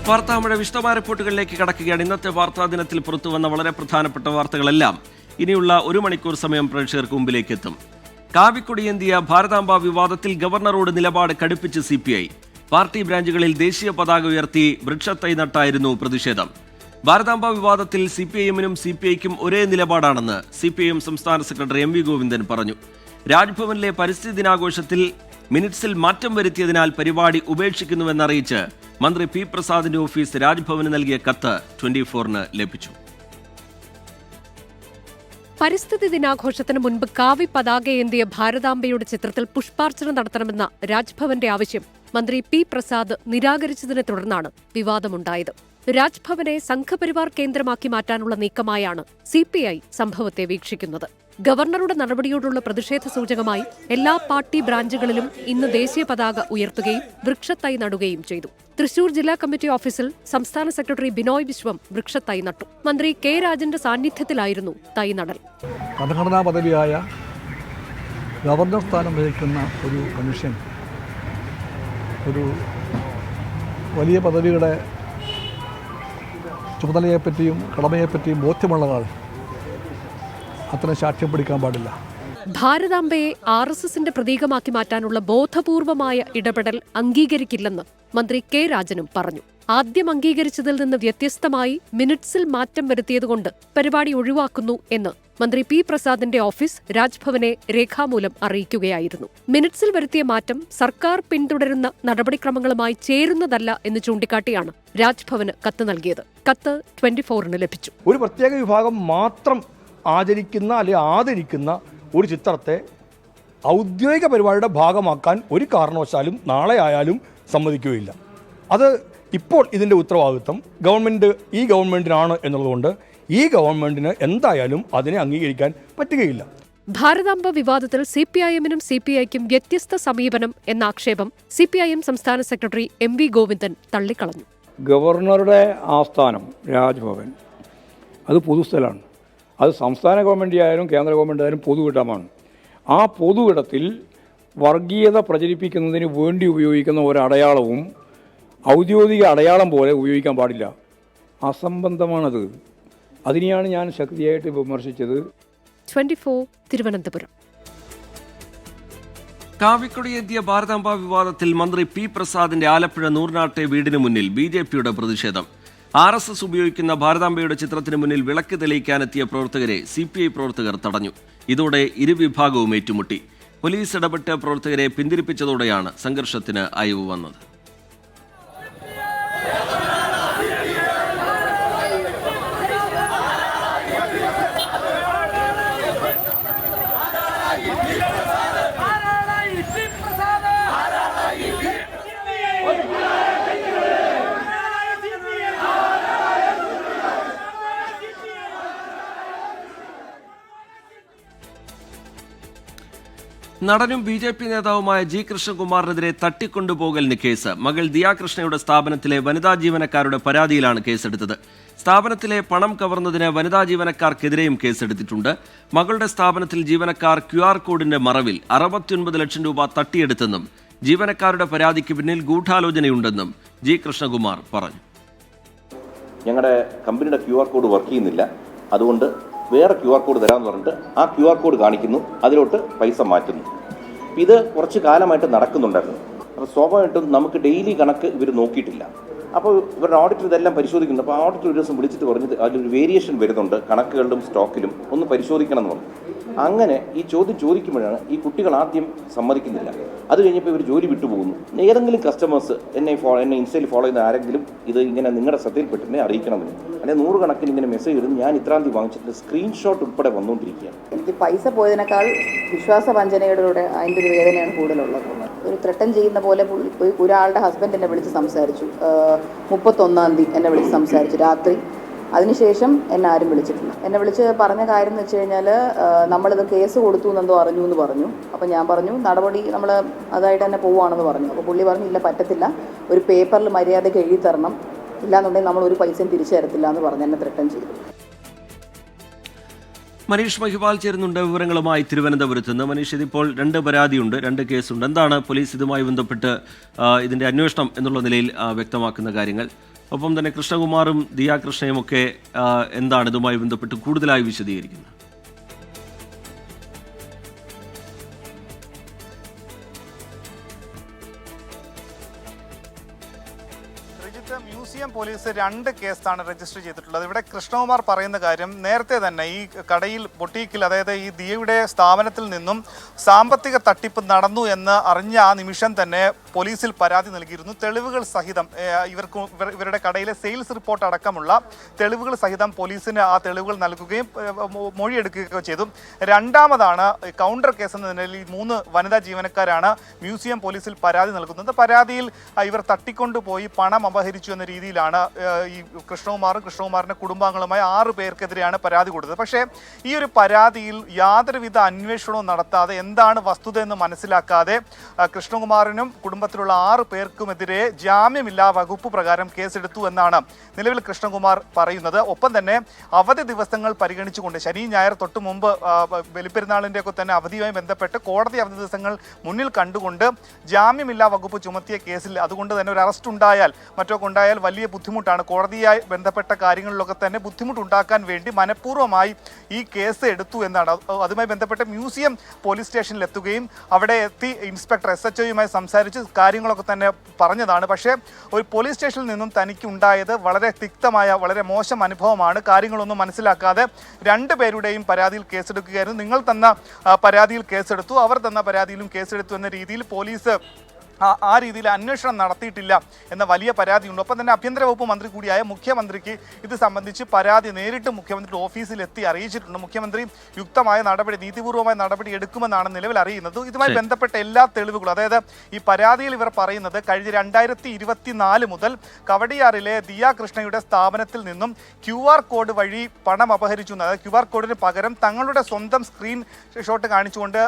വാർത്താമഴ വിശദമായ റിപ്പോർട്ടുകളിലേക്ക് കടക്കുകയാണ്. ഇന്നത്തെ വാർത്താ ദിനത്തിൽ പുറത്തുവന്ന വളരെ പ്രധാനപ്പെട്ട വാർത്തകളെല്ലാം ഇനിയുള്ള 1 മണിക്കൂർ സമയം പ്രേക്ഷകർക്ക് മുമ്പിലേക്ക് എത്തും. കാവിക്കൊടിയേന്തിയ ഭാരതാംബ വിവാദത്തിൽ ഗവർണറോട് നിലപാട് കടുപ്പിച്ച് CPI. പാർട്ടി ബ്രാഞ്ചുകളിൽ ദേശീയ പതാക ഉയർത്തി വൃക്ഷത്തൈ നട്ടായിരുന്നു പ്രതിഷേധം. ഭാരതാംബ വിവാദത്തിൽ CPIM-നും CPI-ക്കും ഒരേ നിലപാടാണെന്ന് CPIM സംസ്ഥാന സെക്രട്ടറി MV ഗോവിന്ദൻ പറഞ്ഞു. രാജ്ഭവനിലെ പരിസ്ഥിതി ദിനാഘോഷത്തിൽ മിനിറ്റ്സിൽ മാറ്റം വരുത്തിയതിനാൽ പരിപാടി ഉപേക്ഷിക്കുന്നുവെന്നറിയിച്ച് മന്ത്രി P. പ്രസാദിന്റെ ഓഫീസ് രാജ്ഭവന് നൽകിയ കത്ത് 24-ന് ലഭിച്ചു. പരിസ്ഥിതി ദിനാഘോഷത്തിന് മുൻപ് കാവി പതാകയേന്തിയ ഭാരതാംബയുടെ ചിത്രത്തിൽ പുഷ്പാർച്ചന നടത്തണമെന്ന രാജ്ഭവന്റെ ആവശ്യം മന്ത്രി P. പ്രസാദ് നിരാകരിച്ചതിനെ തുടർന്നാണ് വിവാദമുണ്ടായത്. രാജ്ഭവനെ സംഘപരിവാർ കേന്ദ്രമാക്കി മാറ്റാനുള്ള നീക്കമായാണ് CPI സംഭവത്തെ വീക്ഷിക്കുന്നത്. ഗവർണറുടെ നടപടിയോടുള്ള പ്രതിഷേധ സൂചകമായി എല്ലാ പാർട്ടി ബ്രാഞ്ചുകളിലും ഇന്ന് ദേശീയ പതാക ഉയർത്തുകയും വൃക്ഷത്തൈ നടുകയും ചെയ്തു. തൃശൂർ ജില്ലാ കമ്മിറ്റി ഓഫീസിൽ സംസ്ഥാന സെക്രട്ടറി ബിനോയ് വിശ്വം വൃക്ഷത്തൈ നട്ടു. മന്ത്രി K. രാജന്റെ സാന്നിധ്യത്തിലായിരുന്നു തൈ നടൽ. ഭരണഘടനാ പദവിയായ ഗവർണർ സ്ഥാനം വഹിക്കുന്ന ഒരു മനുഷ്യൻ ഒരു വലിയ പദവിയുടെ ചുമതലയെപ്പറ്റിയും കടമയെപ്പറ്റിയും ബോധ്യമുള്ള ആൾ അത്തരം സാക്ഷ്യം പിടിക്കാൻ പാടില്ല. ഭാരതാംബയെ RSSന്റെ പ്രതീകമാക്കി മാറ്റാനുള്ള ബോധപൂർവമായ ഇടപെടൽ അംഗീകരിക്കില്ലെന്ന് മന്ത്രി K. രാജനും പറഞ്ഞു. ആദ്യം അംഗീകരിച്ചതിൽ നിന്ന് വ്യത്യസ്തമായി മിനിറ്റ്സിൽ മാറ്റം വരുത്തിയതുകൊണ്ട് പരിപാടി ഒഴിവാക്കുന്നു എന്ന് മന്ത്രി P. പ്രസാദിന്റെ ഓഫീസ് രാജ്ഭവനെ രേഖാമൂലം അറിയിക്കുകയായിരുന്നു. മിനിറ്റ്സിൽ വരുത്തിയ മാറ്റം സർക്കാർ പിന്തുടരുന്ന നടപടിക്രമങ്ങളുമായി ചേരുന്നതല്ല എന്ന് ചൂണ്ടിക്കാട്ടിയാണ് രാജ്ഭവന് കത്ത് നൽകിയത്. കത്ത് 24-ന് ലഭിച്ചു. ഒരു പ്രത്യേക വിഭാഗം മാത്രം ആചരിക്കുന്ന അല്ലെങ്കിൽ ആദരിക്കുന്ന ഒരു ചിത്രത്തെ ഔദ്യോഗിക പരിപാടിയുടെ ഭാഗമാക്കാൻ ഒരു കാരണവശാലും നാളെ ആയാലും സമ്മതിക്കുകയില്ല. അത് ഇപ്പോൾ ഇതിൻ്റെ ഉത്തരവാദിത്വം ഈ ഗവൺമെൻറ്റിനാണ് എന്നുള്ളതുകൊണ്ട് ഈ ഗവൺമെൻറ്റിന് എന്തായാലും അതിനെ അംഗീകരിക്കാൻ പറ്റുകയില്ല. ഭാരതാംബ വിവാദത്തിൽ CPIM-നും CPI-ക്കും വ്യത്യസ്ത സമീപനം എന്ന ആക്ഷേപം CPIM സംസ്ഥാന സെക്രട്ടറി MV ഗോവിന്ദൻ തള്ളിക്കളഞ്ഞു. ഗവർണറുടെ ആസ്ഥാനം രാജ്ഭവൻ അത് പൊതുസ്ഥലമാണ്. അത് സംസ്ഥാന ഗവൺമെൻറ് ആയാലും കേന്ദ്ര ഗവൺമെൻറ് ആയാലും പൊതുവിടമാണ്. ആ പൊതുവിടത്തിൽ വർഗീയത പ്രചരിപ്പിക്കുന്നതിന് വേണ്ടി ഉപയോഗിക്കുന്ന ഒരടയാളവും ഔദ്യോഗിക അടയാളം പോലെ ഉപയോഗിക്കാൻ പാടില്ല. അസംബന്ധമാണത്. അതിനെയാണ് ഞാൻ ശക്തിയായിട്ട് വിമർശിച്ചത്. 24 തിരുവനന്തപുരം. കാവിക്കൊടിയേന്തിയ ഭാരതാംബ വിവാദത്തിൽ മന്ത്രി P. പ്രസാദിന്റെ ആലപ്പുഴ നൂർനാട്ടെ വീടിന് മുന്നിൽ BJPയുടെ പ്രതിഷേധം. RSS ഉപയോഗിക്കുന്ന ഭാരതാംബയുടെ ചിത്രത്തിന് മുന്നിൽ വിളക്ക് തെളിയിക്കാനെത്തിയ പ്രവർത്തകരെ CPI പ്രവർത്തകർ തടഞ്ഞു. ഇതോടെ ഇരുവിഭാഗവും ഏറ്റുമുട്ടി. പോലീസ് ഇടപെട്ട് പ്രവർത്തകരെ പിന്തിരിപ്പിച്ചതോടെയാണ് സംഘർഷത്തിന് അയവ് വന്നത്. നടനും BJP നേതാവുമായ G. കൃഷ്ണകുമാറിനെതിരെ തട്ടിക്കൊണ്ടുപോകലിന് കേസ്. മകൾ ദിയ കൃഷ്ണയുടെ സ്ഥാപനത്തിലെ വനിതാ ജീവനക്കാരുടെ പരാതിയിലാണ് കേസെടുത്തത്. സ്ഥാപനത്തിലെ പണം കവർന്നതിന് വനിതാ ജീവനക്കാർക്കെതിരെയും കേസെടുത്തിട്ടുണ്ട്. മകളുടെ സ്ഥാപനത്തിൽ ജീവനക്കാർ QR കോഡിന്റെ മറവിൽ 69 ലക്ഷം രൂപ തട്ടിയെടുത്തെന്നും ജീവനക്കാരുടെ പരാതിക്ക് പിന്നിൽ ഗൂഢാലോചനയുണ്ടെന്നും G. കൃഷ്ണകുമാർ പറഞ്ഞു. ഞങ്ങളുടെ കമ്പനിയുടെ QR കോഡ് വർക്ക് ചെയ്യുന്നില്ല, അതുകൊണ്ട് വേറെ QR കോഡ് തരാമെന്ന് പറഞ്ഞിട്ട് ആ QR കോഡ് കാണിക്കുന്നു, അതിലോട്ട് പൈസ മാറ്റുന്നു. ഇത് കുറച്ച് കാലമായിട്ട് നടക്കുന്നുണ്ടായിരുന്നു. അപ്പോൾ സ്വാഭാവികമായിട്ടും നമുക്ക് ഡെയിലി കണക്ക് ഇവർ നോക്കിയിട്ടില്ല. അപ്പോൾ ഇവരുടെ ഓഡിറ്റർ ഇതെല്ലാം പരിശോധിക്കുന്നുണ്ട്. അപ്പോൾ ഓഡിറ്റർ ഒരു ദിവസം വിളിച്ചിട്ട് പറഞ്ഞത് അതിലൊരു വേരിയേഷൻ വരുന്നുണ്ട്, കണക്കുകളിലും സ്റ്റോക്കിലും ഒന്ന് പരിശോധിക്കണം എന്ന് പറഞ്ഞു. അങ്ങനെ ഈ ചോദ്യം ചോദിക്കുമ്പോഴാണ് ഈ കുട്ടികൾ ആദ്യം സമ്മതിക്കുന്നില്ല. അത് കഴിഞ്ഞപ്പോൾ ഇവർ ജോലി വിട്ടുപോകുന്നു. ഏതെങ്കിലും കസ്റ്റമേഴ്സ് എന്നെ ഇൻസ്റ്റയിൽ ഫോളോ ചെയ്യുന്ന ആരെങ്കിലും ഇത് ഇങ്ങനെ നിങ്ങളുടെ ശ്രദ്ധയിൽപ്പെട്ടിനെ അറിയിക്കണമെന്ന്, അല്ലെങ്കിൽ 100 കണക്കിന് ഇങ്ങനെ മെസ്സേജ് വരുന്നു. ഞാൻ ഇത്രാം തീയതി വാങ്ങിച്ചിട്ട് സ്ക്രീൻഷോട്ട് ഉൾപ്പെടെ വന്നുകൊണ്ടിരിക്കുകയാണ്. എനിക്ക് പൈസ പോയതിനേക്കാൾ വിശ്വാസവഞ്ചനയുടെ അതിൻ്റെ ഒരു വേദനയാണ് കൂടുതലുള്ളത്. ഒരു ത്രട്ടൻ ചെയ്യുന്ന പോലെ ഒരാളുടെ ഹസ്ബൻഡ് എന്നെ വിളിച്ച് സംസാരിച്ചു. 31-ാം തീയതി എന്നെ വിളിച്ച് സംസാരിച്ചു രാത്രി. അതിനുശേഷം എന്നെ ആരും വിളിച്ചിട്ടില്ല. എന്നെ വിളിച്ച് പറഞ്ഞ കാര്യം എന്ന് വെച്ച് കഴിഞ്ഞാൽ നമ്മളിത് കേസ് കൊടുത്തു എന്നെന്തോ അറിഞ്ഞു എന്ന് പറഞ്ഞു. അപ്പോൾ ഞാൻ പറഞ്ഞു നടപടി നമ്മൾ അതായിട്ട് തന്നെ പോവുകയാണെന്ന് പറഞ്ഞു. അപ്പോൾ പുള്ളി പറഞ്ഞു ഇല്ല പറ്റത്തില്ല, ഒരു പേപ്പറിൽ മര്യാദയ്ക്ക് എഴുതി തരണം, ഇല്ലാന്നുണ്ടെങ്കിൽ നമ്മൾ ഒരു പൈസയും തിരിച്ചു തരത്തില്ല എന്ന് പറഞ്ഞ് എന്നെ ത്രട്ടൻ ചെയ്തു. മനീഷ് മഹിപാൽ ചേരുന്നുണ്ട് വിവരങ്ങളുമായി തിരുവനന്തപുരത്ത് നിന്ന്. മനീഷ്, ഇതിപ്പോൾ 2 പരാതിയുണ്ട്, 2 കേസുണ്ട്. എന്താണ് പോലീസ് ഇതുമായി ബന്ധപ്പെട്ട് ഇതിന്റെ അന്വേഷണം എന്നുള്ള നിലയിൽ വ്യക്തമാക്കുന്ന കാര്യങ്ങൾ? ഒപ്പം തന്നെ കൃഷ്ണകുമാറും ദിയ കൃഷ്ണയും ഒക്കെ എന്താണ് ഇതുമായി ബന്ധപ്പെട്ട് കൂടുതലായി വിശദീകരിക്കുന്നത്? മ്യൂസിയം പോലീസ് 2 കേസാണ് രജിസ്റ്റർ ചെയ്തിട്ടുള്ളത്. ഇവിടെ കൃഷ്ണകുമാർ പറയുന്ന കാര്യം, നേരത്തെ തന്നെ ഈ കടയിൽ ബൊട്ടീക്കിൽ, അതായത് ഈ ദിയയുടെ സ്ഥാപനത്തിൽ നിന്നും സാമ്പത്തിക തട്ടിപ്പ് നടന്നു എന്ന് അറിഞ്ഞ ആ നിമിഷം തന്നെ പോലീസിൽ പരാതി നൽകിയിരുന്നു. തെളിവുകൾ സഹിതം ഇവരുടെ കടയിലെ സെയിൽസ് റിപ്പോർട്ട് അടക്കമുള്ള തെളിവുകൾ സഹിതം പോലീസിന് ആ തെളിവുകൾ നൽകുകയും മൊഴിയെടുക്കുകയൊക്കെ ചെയ്തു. രണ്ടാമതാണ് കൗണ്ടർ കേസ് എന്ന നിലയിൽ ഈ 3 വനിതാ ജീവനക്കാരാണ് മ്യൂസിയം പോലീസിൽ പരാതി നൽകുന്നത്. പരാതിയിൽ ഇവർ തട്ടിക്കൊണ്ടുപോയി പണം അപഹരിച്ചു എന്ന രീതിയിലാണ് ഈ കൃഷ്ണകുമാറിന്റെ കുടുംബാംഗങ്ങളുമായ 6 പേർക്കെതിരെയാണ് പരാതി കൊടുത്തത്. പക്ഷേ ഈ ഒരു പരാതിയിൽ യാതൊരുവിധ അന്വേഷണവും നടത്താതെ, എന്താണ് വസ്തുത എന്ന് മനസ്സിലാക്കാതെ, കൃഷ്ണകുമാറിനും കുടുംബത്തിലുള്ള 6 പേർക്കുമെതിരെ ജാമ്യമില്ലാ വകുപ്പ് പ്രകാരം കേസെടുത്തു എന്നാണ് നിലവിൽ കൃഷ്ണകുമാർ പറയുന്നത്. ഒപ്പം തന്നെ അവധി ദിവസങ്ങൾ പരിഗണിച്ചുകൊണ്ട്, ശനി ഞായർ തൊട്ട് മുമ്പ് ബലിപ്പെരുന്നാളിൻ്റെ ഒക്കെ തന്നെ അവധിയുമായി ബന്ധപ്പെട്ട് കോടതി അവധി ദിവസങ്ങൾ മുന്നിൽ കണ്ടുകൊണ്ട് ജാമ്യമില്ലാ വകുപ്പ് ചുമത്തിയ കേസിൽ, അതുകൊണ്ട് തന്നെ ഒരു അറസ്റ്റ് ഉണ്ടായാൽ മറ്റൊക്കെ ഉണ്ടായാൽ വലിയ ബുദ്ധിമുട്ടാണ്. കോടതിയായി ബന്ധപ്പെട്ട കാര്യങ്ങളിലൊക്കെ തന്നെ ബുദ്ധിമുട്ടുണ്ടാക്കാൻ വേണ്ടി മനഃപൂർവ്വമായി ഈ കേസ് എടുത്തു എന്നാണ്. അതുമായി ബന്ധപ്പെട്ട് മ്യൂസിയം പോലീസ് സ്റ്റേഷനിൽ എത്തുകയും അവിടെ എത്തി ഇൻസ്പെക്ടർ SHOയുമായി സംസാരിച്ച് കാര്യങ്ങളൊക്കെ തന്നെ പറഞ്ഞതാണ്. പക്ഷേ ഒരു പോലീസ് സ്റ്റേഷനിൽ നിന്നും തനിക്ക് ഉണ്ടായത് വളരെ തിക്തമായ, വളരെ മോശം അനുഭവമാണ്. കാര്യങ്ങളൊന്നും മനസ്സിലാക്കാതെ 2 പേരുടെയും പരാതിയിൽ കേസെടുക്കുകയായിരുന്നു. നിങ്ങൾ തന്ന പരാതിയിൽ കേസെടുത്തു, അവർ തന്ന പരാതിയിലും കേസെടുത്തു എന്ന രീതിയിൽ പോലീസ് ആ രീതിയിൽ അന്വേഷണം നടത്തിയിട്ടില്ല എന്ന വലിയ പരാതിയുണ്ട്. ഒപ്പം തന്നെ ആഭ്യന്തര വകുപ്പ് മന്ത്രി കൂടിയായ മുഖ്യമന്ത്രിക്ക് ഇത് സംബന്ധിച്ച് പരാതി നേരിട്ട് മുഖ്യമന്ത്രിയുടെ ഓഫീസിൽ എത്തി അറിയിച്ചിട്ടുണ്ട്. മുഖ്യമന്ത്രി യുക്തമായ നടപടി, നീതിപൂർവമായ നടപടി എടുക്കുമെന്നാണ് നിലവിൽ അറിയുന്നത്. ഇതുമായി ബന്ധപ്പെട്ട എല്ലാ തെളിവുകളും, അതായത് ഈ പരാതിയിൽ ഇവർ പറയുന്നത് കഴിഞ്ഞ 2024 മുതൽ കവടിയാറിലെ ദിയ കൃഷ്ണയുടെ സ്ഥാപനത്തിൽ നിന്നും QR കോഡ് വഴി പണം അപഹരിച്ചു. അതായത് QR കോഡിന് പകരം തങ്ങളുടെ സ്വന്തം സ്ക്രീൻഷോട്ട് കാണിച്ചുകൊണ്ട്,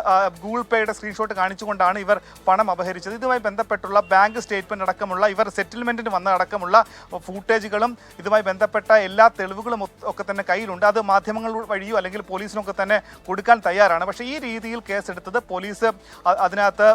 ഗൂഗിൾ പേയുടെ സ്ക്രീൻഷോട്ട് കാണിച്ചുകൊണ്ടാണ് ഇവർ പണം അപഹരിച്ചത്. ഇതുമായി ബന്ധപ്പെട്ടുള്ള ബാങ്ക് സ്റ്റേറ്റ്മെന്റ് അടക്കമുള്ള, ഇവർ സെറ്റിൽമെന്റിന് വന്ന അടക്കമുള്ള ഫൂട്ടേജുകളും ഇതുമായി ബന്ധപ്പെട്ട എല്ലാ തെളിവുകളും ഒക്കെ തന്നെ കയ്യിലുണ്ട്. അത് മാധ്യമങ്ങൾ വഴിയോ അല്ലെങ്കിൽ പോലീസിനൊക്കെ തന്നെ കൊടുക്കാൻ തയ്യാറാണ്. പക്ഷേ ഈ രീതിയിൽ കേസെടുത്തത് പോലീസ് അതിനകത്ത്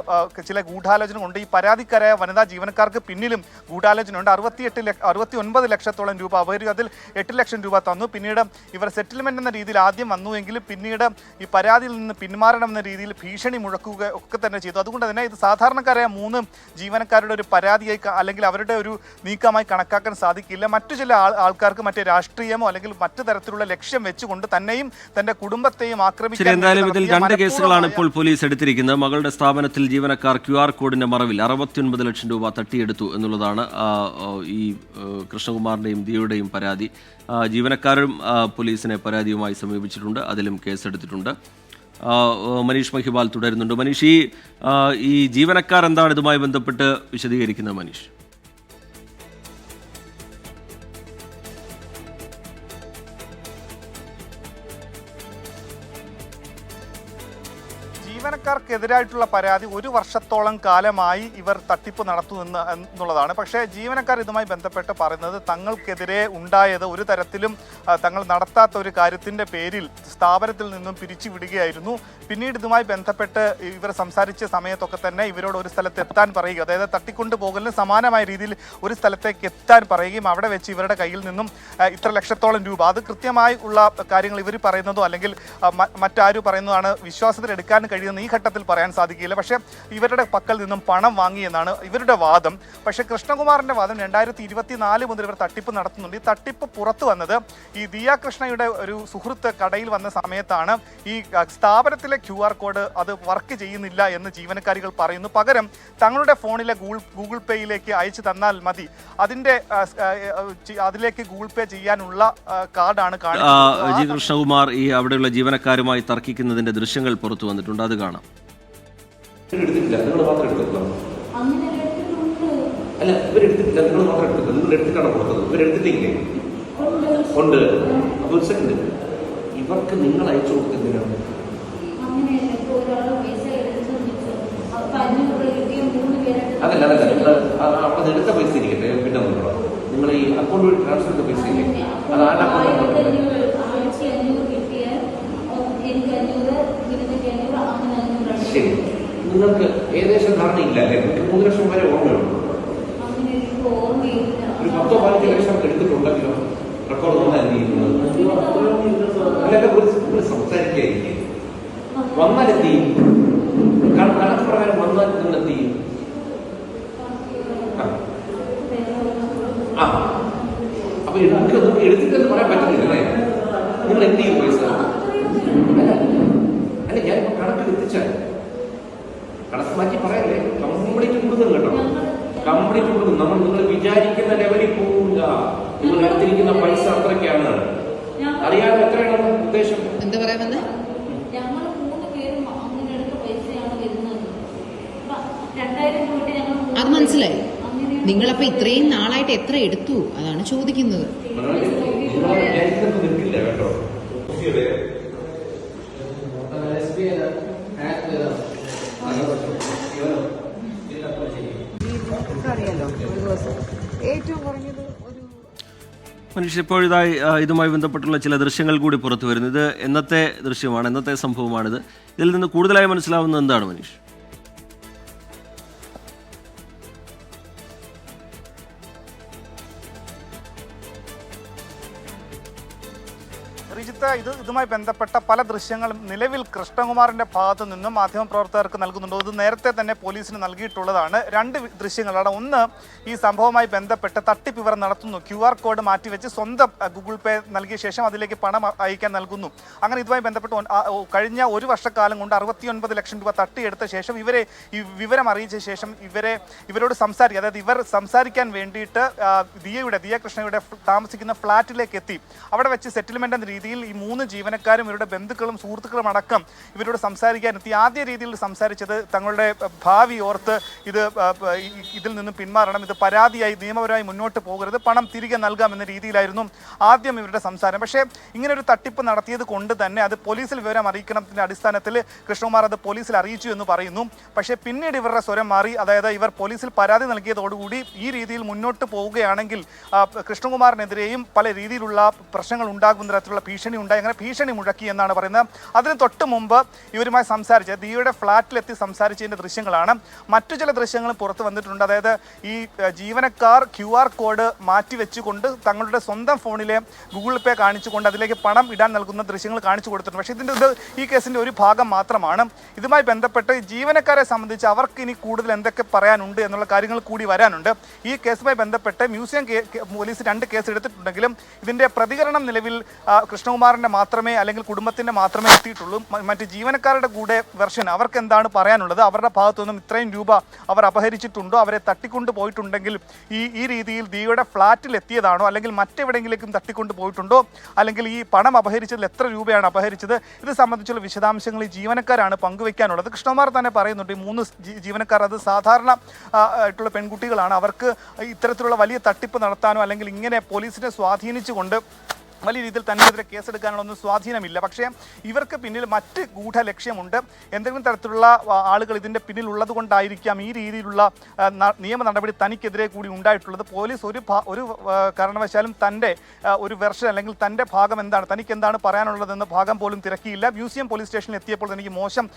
ചില ഗൂഢാലോചന കൊണ്ട്, ഈ പരാതിക്കാരായ വനിതാ ജീവനക്കാർക്ക് പിന്നിലും ഗൂഢാലോചനയുണ്ട്. 69 ലക്ഷത്തോളം രൂപ അപഹരിച്ചു, അതിൽ 8 ലക്ഷം രൂപ തന്നു. പിന്നീട് ഇവർ സെറ്റിൽമെന്റ് എന്ന രീതിയിൽ ആദ്യം വന്നുവെങ്കിലും പിന്നീട് ഈ പരാതിയിൽ നിന്ന് പിന്മാറണമെന്ന രീതിയിൽ ഭീഷണി മുഴക്കുക ഒക്കെ തന്നെ ചെയ്തു. അതുകൊണ്ട് തന്നെ ഇത് സാധാരണക്കാരായ 3 ജീവനക്കാരുടെ ഒരു പരാതിയായി അല്ലെങ്കിൽ അവരുടെ ഒരു നീക്കമായി കണക്കാക്കാൻ സാധിക്കില്ല. മറ്റു ചില ആൾക്കാർക്ക് മറ്റേ രാഷ്ട്രീയമോ അല്ലെങ്കിൽ മറ്റു തരത്തിലുള്ള ലക്ഷ്യം വെച്ചുകൊണ്ട് തന്നെയും തന്റെ കുടുംബത്തെയും ആക്രമിക്കാൻ. എന്തായാലും ഇതിൽ 2 കേസുകളാണ് ഇപ്പോൾ പോലീസ് എടുത്തിരിക്കുന്നത്. മകളുടെ സ്ഥാപനത്തിൽ ജീവനക്കാർ QR കോഡിന്റെ മറവിൽ 69 ലക്ഷം രൂപ തട്ടിയെടുത്തു എന്നുള്ളതാണ് ഈ കൃഷ്ണകുമാറിന്റെയും ദിയയുടെയും പരാതി. ജീവനക്കാരും പോലീസിനെ പരാതിയുമായി സമീപിച്ചിട്ടുണ്ട്, അതിലും കേസെടുത്തിട്ടുണ്ട്. മനീഷ് മഹിപാൽ തുടരുന്നുണ്ട്. മനീഷ്, ഈ ജീവനക്കാർ എന്താണ് ഇതുമായി ബന്ധപ്പെട്ട് വിശദീകരിക്കുന്നത്? മനീഷ്, ജീവനക്കാർക്കെതിരായിട്ടുള്ള പരാതി 1 വർഷത്തോളം കാലമായി ഇവർ തട്ടിപ്പ് നടത്തുന്നു എന്നുള്ളതാണ്. പക്ഷേ ജീവനക്കാർ ഇതുമായി ബന്ധപ്പെട്ട് പറയുന്നത് തങ്ങൾക്കെതിരെ ഉണ്ടായത് ഒരു തരത്തിലും തങ്ങൾ നടത്താത്ത ഒരു കാര്യത്തിൻ്റെ പേരിൽ സ്ഥാപനത്തിൽ നിന്നും പിരിച്ചുവിടുകയായിരുന്നു. പിന്നീട് ഇതുമായി ബന്ധപ്പെട്ട് ഇവർ സംസാരിച്ച സമയത്തൊക്കെ തന്നെ ഇവരോട് ഒരു സ്ഥലത്ത് എത്താൻ പറയുക, അതായത് തട്ടിക്കൊണ്ടു പോകലിന് സമാനമായ രീതിയിൽ ഒരു സ്ഥലത്തേക്ക് എത്താൻ പറയുകയും അവിടെ വെച്ച് ഇവരുടെ കയ്യിൽ നിന്നും ഇത്ര ലക്ഷത്തോളം രൂപ, അത് കൃത്യമായി ഉള്ള കാര്യങ്ങൾ ഇവർ പറയുന്നതോ അല്ലെങ്കിൽ മറ്റാരും പറയുന്നതാണ് വിശ്വാസത്തിൽ എടുക്കാൻ കഴിയുന്ന ഈ ഘട്ടത്തിൽ പറയാൻ സാധിക്കില്ല. പക്ഷേ ഇവരുടെ പക്കൽ നിന്നും പണം വാങ്ങിയെന്നാണ് ഇവരുടെ വാദം. പക്ഷേ കൃഷ്ണകുമാറിന്റെ വാദം 2024 മുതൽ ഇവർ തട്ടിപ്പ് നടത്തുന്നുണ്ട്. ഈ തട്ടിപ്പ് പുറത്തു വന്നത് ഈ ദിയ കൃഷ്ണയുടെ ഒരു സുഹൃത്ത് കടയിൽ വന്ന സമയത്താണ്. ഈ സ്ഥാപനത്തിലെ QR കോഡ് അത് വർക്ക് ചെയ്യുന്നില്ല എന്ന് ജീവനക്കാരികൾ പറയുന്നു. പകരം തങ്ങളുടെ ഫോണിലെ ഗൂഗിൾ പേയിലേക്ക് അയച്ചു തന്നാൽ മതി, അതിലേക്ക് ഗൂഗിൾ പേ ചെയ്യാനുള്ള കാർഡാണ് കാണിക്കുന്നത്. കൃഷ്ണകുമാർ ഈ അവിടെയുള്ള ജീവനക്കാരുമായി തർക്കിക്കുന്നതിന്റെ ദൃശ്യങ്ങൾ പുറത്തു വന്നിട്ടുണ്ട്, അത് കാണാം. എടുത്തിട്ടില്ല, നിങ്ങൾ മാത്രം എടുത്തിട്ടുണ്ടോ? അല്ല, ഇവരെടുത്തിട്ടില്ല, നിങ്ങൾ മാത്രം എടുത്തിട്ടില്ല. നിങ്ങൾ എടുത്തിട്ടാണ് കൊടുത്തത്, ഇവരെടുത്തിട്ടില്ലേ? ഉണ്ട്. അപ്പോൾ ഒരു സെക്കൻഡ്, ഇവർക്ക് നിങ്ങൾ അയച്ചു കൊടുക്കുന്നതിനാണ് അതല്ല നിങ്ങൾ അവിടെ എടുത്ത പൈസ ഇരിക്കട്ടെ, പിന്നെ നോക്കണം. നിങ്ങൾ ഈ അക്കൗണ്ട് വഴി ട്രാൻസ്ഫർ ചെയ്ത പൈസ ഇല്ലേ, അത് ആരുടെ അക്കൗണ്ട്? ശരി, നിങ്ങൾക്ക് ഏകദേശം ധാരണയില്ല അല്ലേ? നിങ്ങൾക്ക് 3 ലക്ഷം വരെ ഓർമ്മയുണ്ട്. ഒരു 10-15 ലക്ഷം എടുത്തിട്ടുണ്ടെങ്കിലോ റെക്കോർഡ് വന്നായിരിക്കുന്നത് സംസാരിക്കായിരിക്കും. വന്നാൽ എന്ത് ചെയ്യും? കണക്ക് പ്രകാരം വന്നാൽ നിങ്ങൾ എന്ത് ചെയ്യും? അപ്പൊ നമുക്ക് എടുത്തിട്ടെന്ന് പറയാൻ പറ്റുന്നില്ലേ? നിങ്ങൾ എന്ത് ചെയ്യും പൈസ? അല്ല, ഞാനിപ്പോ കണക്ക് എത്തിച്ചാൽ കണക്ക് മാറ്റി പറയല്ലേ? കംപ്ലീറ്റ് കൊടുക്കും കേട്ടോ, കംപ്ലീറ്റ് കൊടുക്കും. നിങ്ങൾ വിചാരിക്കുന്ന ലെവലിൽ പോകില്ല. നിങ്ങൾ എടുത്തിരിക്കുന്ന പൈസ അത്രയ്ക്കാണ്. അറിയാതെ എത്രയാണ് ഉദ്ദേശം? എന്താ പറയാമെന്ന്? അത് മനസ്സിലായി. നിങ്ങളപ്പോ ഇത്രയും നാളായിട്ട് എത്ര എടുത്തു അതാണ് ചോദിക്കുന്നത്. നിൽക്കില്ല കേട്ടോ. മനുഷ്യ ഇപ്പോഴിതായി ഇതുമായി ബന്ധപ്പെട്ടുള്ള ചില ദൃശ്യങ്ങൾ കൂടി പുറത്തു വരുന്നു. ഇത് എന്നത്തെ ദൃശ്യമാണ്, എന്നത്തെ സംഭവമാണിത്? ഇതിൽ നിന്ന് കൂടുതലായി മനസ്സിലാവുന്നത് എന്താണ് മനീഷ്? റിജിത്ത്, ഇതുമായി ബന്ധപ്പെട്ട പല ദൃശ്യങ്ങളും നിലവിൽ കൃഷ്ണകുമാറിന്റെ ഭാഗത്തു നിന്നും മാധ്യമപ്രവർത്തകർക്ക് നൽകുന്നുണ്ടോ? ഇത് നേരത്തെ തന്നെ പോലീസിന് നൽകിയിട്ടുള്ളതാണ്. 2 ദൃശ്യങ്ങളാണ്. ഒന്ന്, ഈ സംഭവവുമായി ബന്ധപ്പെട്ട് തട്ടിപ്പ് ഇവർ നടത്തുന്നു. QR കോഡ് മാറ്റിവെച്ച് സ്വന്തം ഗൂഗിൾ പേ നൽകിയ ശേഷം അതിലേക്ക് പണം അയക്കാൻ നൽകുന്നു. അങ്ങനെ ഇതുമായി ബന്ധപ്പെട്ട് കഴിഞ്ഞ 1 വർഷക്കാലം കൊണ്ട് 69 ലക്ഷം രൂപ തട്ടിയെടുത്ത ശേഷം ഇവരെ ഈ വിവരം അറിയിച്ച ശേഷം ഇവരോട് സംസാരിക്കുക, അതായത് ഇവർ സംസാരിക്കാൻ വേണ്ടിയിട്ട് ദിയ കൃഷ്ണയുടെ താമസിക്കുന്ന ഫ്ളാറ്റിലേക്ക് എത്തി. അവിടെ വെച്ച് സെറ്റിൽമെന്റ് എന്ന രീതിയിൽ ഈ 3 ജീവനക്കാരും ഇവരുടെ ബന്ധുക്കളും സുഹൃത്തുക്കളും അടക്കം ഇവരോട് സംസാരിക്കാനെത്തി. ആദ്യ രീതിയിൽ സംസാരിച്ചത് തങ്ങളുടെ ഭാവി ഓർത്ത് ഇതിൽ നിന്നും പിന്മാറണം, ഇത് പരാതിയായി നിയമപരമായി മുന്നോട്ട് പോകരുത്, പണം തിരികെ നൽകാമെന്ന രീതിയിലായിരുന്നു ആദ്യം ഇവരുടെ സംസാരം. പക്ഷേ ഇങ്ങനെ ഒരു തട്ടിപ്പ് നടത്തിയത് കൊണ്ട് തന്നെ അത് പോലീസിൽ വിവരം അറിയിക്കണത്തിൻ്റെ അടിസ്ഥാനത്തിൽ കൃഷ്ണകുമാർ അത് പോലീസിൽ അറിയിച്ചു എന്ന് പറയുന്നു. പക്ഷേ പിന്നീട് ഇവരുടെ സ്വരം മാറി. അതായത് ഇവർ പോലീസിൽ പരാതി നൽകിയതോടുകൂടി ഈ രീതിയിൽ മുന്നോട്ട് പോവുകയാണെങ്കിൽ കൃഷ്ണകുമാറിനെതിരെയും പല രീതിയിലുള്ള പ്രശ്നങ്ങൾ ഉണ്ടാകുന്ന തരത്തിലുള്ള ഭീഷണി ഉണ്ടായി. അങ്ങനെ ഭീഷണി മുഴക്കി എന്നാണ് പറയുന്നത്. അതിന് തൊട്ട് മുമ്പ് ഇവരുമായി സംസാരിച്ച ദിയയുടെ ഫ്ളാറ്റിലെത്തി സംസാരിച്ചതിൻ്റെ ദൃശ്യങ്ങളാണ്. മറ്റു ചില ദൃശ്യങ്ങളും പുറത്ത് വന്നിട്ടുണ്ട്. അതായത് ഈ ജീവനക്കാർ QR കോഡ് മാറ്റിവെച്ചുകൊണ്ട് തങ്ങളുടെ സ്വന്തം ഫോണിലെ ഗൂഗിൾ പേ കാണിച്ചുകൊണ്ട് അതിലേക്ക് പണം ഇടാൻ നൽകുന്ന ദൃശ്യങ്ങൾ കാണിച്ചു കൊടുത്തിട്ടുണ്ട്. പക്ഷേ ഈ കേസിൻ്റെ ഒരു ഭാഗം മാത്രമാണ്. ഇതുമായി ബന്ധപ്പെട്ട് ജീവനക്കാരെ സംബന്ധിച്ച് അവർക്ക് ഇനി കൂടുതൽ എന്തൊക്കെ പറയാനുണ്ട് എന്നുള്ള കാര്യങ്ങൾ കൂടി വരാനുണ്ട്. ഈ കേസുമായി ബന്ധപ്പെട്ട് മ്യൂസിയം പോലീസ് 2 കേസ് എടുത്തിട്ടുണ്ടെങ്കിലും ഇതിൻ്റെ പ്രതികരണം നിലവിൽ കൃഷ്ണകുമാറിൻ്റെ മാത്രമേ അല്ലെങ്കിൽ കുടുംബത്തിൻ്റെ മാത്രമേ എത്തിയിട്ടുള്ളൂ. മറ്റ് ജീവനക്കാരുടെ കൂടെ വെർഷൻ അവർക്ക് എന്താണ് പറയാനുള്ളത്, അവരുടെ ഭാഗത്തുനിന്നും ഇത്രയും രൂപ അവർ അപഹരിച്ചിട്ടുണ്ടോ, അവരെ തട്ടിക്കൊണ്ട് പോയിട്ടുണ്ടെങ്കിൽ ഈ രീതിയിൽ ദിയയുടെ ഫ്ളാറ്റിൽ എത്തിയതാണോ അല്ലെങ്കിൽ മറ്റെവിടെയെങ്കിലും തട്ടിക്കൊണ്ട് പോയിട്ടുണ്ടോ, അല്ലെങ്കിൽ ഈ പണം അപഹരിച്ചതിൽ എത്ര രൂപയാണ് അപഹരിച്ചത്, ഇത് സംബന്ധിച്ചുള്ള വിശദാംശങ്ങൾ ഈ ജീവനക്കാരാണ് പങ്കുവയ്ക്കാനുള്ളത്. കൃഷ്ണകുമാർ തന്നെ പറയുന്നുണ്ട് ഈ 3 ജീവനക്കാർ അത് സാധാരണ ആയിട്ടുള്ള പെൺകുട്ടികളാണ്. അവർക്ക് ഇത്തരത്തിലുള്ള വലിയ തട്ടിപ്പ് നടത്താനോ അല്ലെങ്കിൽ ഇങ്ങനെ പോലീസിനെ സ്വാധീനിച്ചുകൊണ്ട് വലിയ രീതിയിൽ തനിക്കെതിരെ കേസെടുക്കാനുള്ളൊന്നും സ്വാധീനമില്ല. പക്ഷേ ഇവർക്ക് പിന്നിൽ മറ്റ് ഗൂഢ ലക്ഷ്യമുണ്ട്. എന്തെങ്കിലും തരത്തിലുള്ള ആളുകൾ ഇതിൻ്റെ പിന്നിൽ ഉള്ളത് കൊണ്ടായിരിക്കാം ഈ രീതിയിലുള്ള നിയമ നടപടി തനിക്കെതിരെ കൂടി ഉണ്ടായിട്ടുള്ളത്. പോലീസ് ഒരു കാരണവശാലും തൻ്റെ ഒരു വെർഷൻ അല്ലെങ്കിൽ തൻ്റെ ഭാഗം എന്താണ്, തനിക്ക് എന്താണ് പറയാനുള്ളതെന്ന ഭാഗം പോലും തിരക്കിയില്ല. മ്യൂസിയം പോലീസ് സ്റ്റേഷനിൽ എത്തിയപ്പോൾ എനിക്ക് മോശം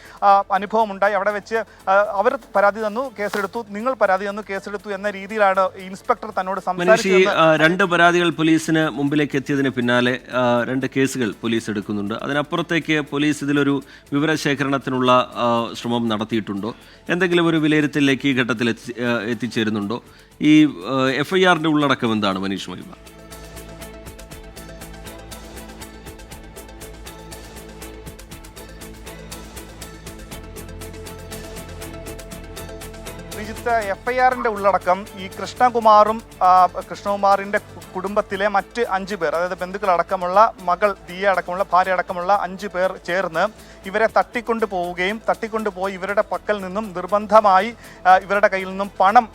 അനുഭവം ഉണ്ടായി. അവിടെ വെച്ച് അവർ പരാതി തന്നു, കേസെടുത്തു, നിങ്ങൾ പരാതി തന്നു, കേസെടുത്തു എന്ന രീതിയിലാണ് ഇൻസ്പെക്ടർ തന്നോട് സംസാരിച്ചത്. 2 പരാതികൾ പോലീസിന് മുമ്പിലേക്ക് എത്തിയതിന് പിന്നാലെ 2 കേസുകൾ പോലീസ് എടുക്കുന്നുണ്ട്. അതിനപ്പുറത്തേക്ക് പോലീസ് ഇതിലൊരു വിവരശേഖരണത്തിനുള്ള ശ്രമം നടത്തിയിട്ടുണ്ടോ? എന്തെങ്കിലും ഒരു വിലയിരുത്തലിലേക്ക് ഈ ഘട്ടത്തിൽ എത്തിച്ചേരുന്നുണ്ടോ? ഈ FIR-ന്റെ ഉള്ളടക്കം എന്താണ് മനീഷ് മഹിമ? FIR-ന്റെ ഉള്ളടക്കം ഈ കൃഷ്ണകുമാറിൻ്റെ കുടുംബത്തിലെ മറ്റ് 5 പേർ, അതായത് ബന്ധുക്കളടക്കമുള്ള മകൾ ദിയ അടക്കമുള്ള ഭാര്യ അടക്കമുള്ള 5 പേർ ചേർന്ന് ഇവരെ തട്ടിക്കൊണ്ടുപോയി ഇവരുടെ പക്കൽ നിന്നും നിർബന്ധമായി ഇവരുടെ കയ്യിൽ നിന്നും പണം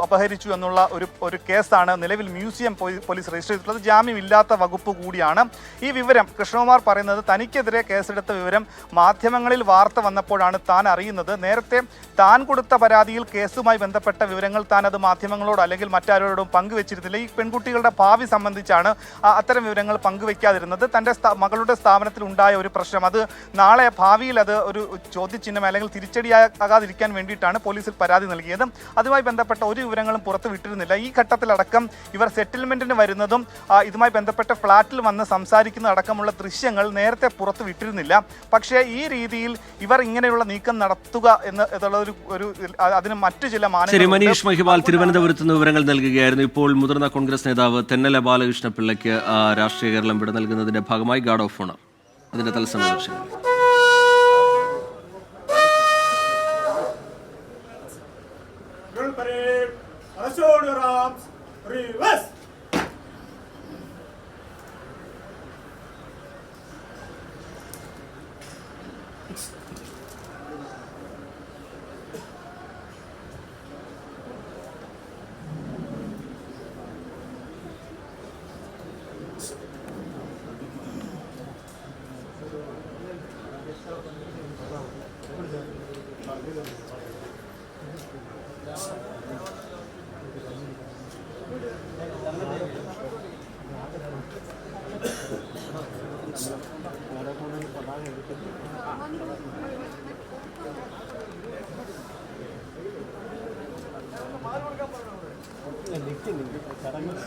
അപഹരിച്ചു എന്നുള്ള ഒരു കേസാണ് നിലവിൽ മ്യൂസിയം പോലീസ് രജിസ്റ്റർ ചെയ്തിട്ടുള്ളത്. ജാമ്യമില്ലാത്ത വകുപ്പ് കൂടിയാണ്. ഈ വിവരം കൃഷ്ണകുമാർ പറയുന്നത് തനിക്കെതിരെ കേസെടുത്ത വിവരം മാധ്യമങ്ങളിൽ വാർത്ത വന്നപ്പോഴാണ് താൻ അറിയുന്നത്. നേരത്തെ താൻ കൊടുത്ത പരാതിയിൽ കേസുമായി ബന്ധപ്പെട്ട വിവരങ്ങൾ താൻ അത് മാധ്യമങ്ങളോട് അല്ലെങ്കിൽ മറ്റാരോടും പങ്കുവെച്ചിരുന്നില്ല. ഈ പെൺകുട്ടികളുടെ ഭാവി സംബന്ധിച്ചാണ് അത്തരം വിവരങ്ങൾ പങ്കുവെക്കാതിരുന്നത്. തൻ്റെ മകളുടെ സ്ഥാപനത്തിൽ ഉണ്ടായ ഒരു പ്രശ്നം, അത് നാളെ ഭാവിയിൽ അത് ഒരു ചോദ്യചിഹ്നം അല്ലെങ്കിൽ തിരിച്ചടിയാകാതിരിക്കാൻ വേണ്ടിയിട്ടാണ് പോലീസിൽ പരാതി നൽകിയത്. അതുമായി ബന്ധപ്പെട്ട ഒരു വിവരങ്ങളും പുറത്തു വിട്ടിരുന്നില്ല. ഈ ഘട്ടത്തിലടക്കം ഇവർ സെറ്റിൽമെന്റിന് വരുന്നതും ഇതുമായി ബന്ധപ്പെട്ട ഫ്ളാറ്റിൽ വന്ന് സംസാരിക്കുന്ന അടക്കമുള്ള ദൃശ്യങ്ങൾ നേരത്തെ പുറത്തു വിട്ടിരുന്നില്ല. പക്ഷേ ഈ രീതിയിൽ ഇവർ ഇങ്ങനെയുള്ള നീക്കം നടത്തുക എന്നുള്ള ഒരു അതിന് മറ്റു ചില ശരി, മനീഷ് മഹിവാൽ തിരുവനന്തപുരത്ത് നിന്ന് വിവരങ്ങൾ നൽകുകയായിരുന്നു. ഇപ്പോൾ മുതിർന്ന കോൺഗ്രസ് നേതാവ് തെന്നല ബാലകൃഷ്ണ പിള്ളയ്ക്ക് രാഷ്ട്രീയ കേരളം വിട നൽകുന്നതിന്റെ ഭാഗമായി ഗാർഡ് ഓഫ് ഓണർ, അതിന്റെ തത്സമയ ദൃശ്യങ്ങൾ.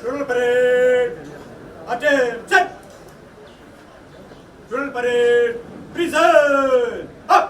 Drill parade! Attention! Drill parade! Prison! Up!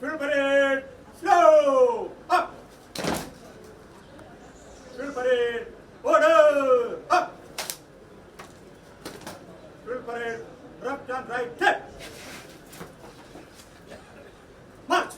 Drill parade, slow, up. Drill parade, order, up. Drill parade, left and right, step. March.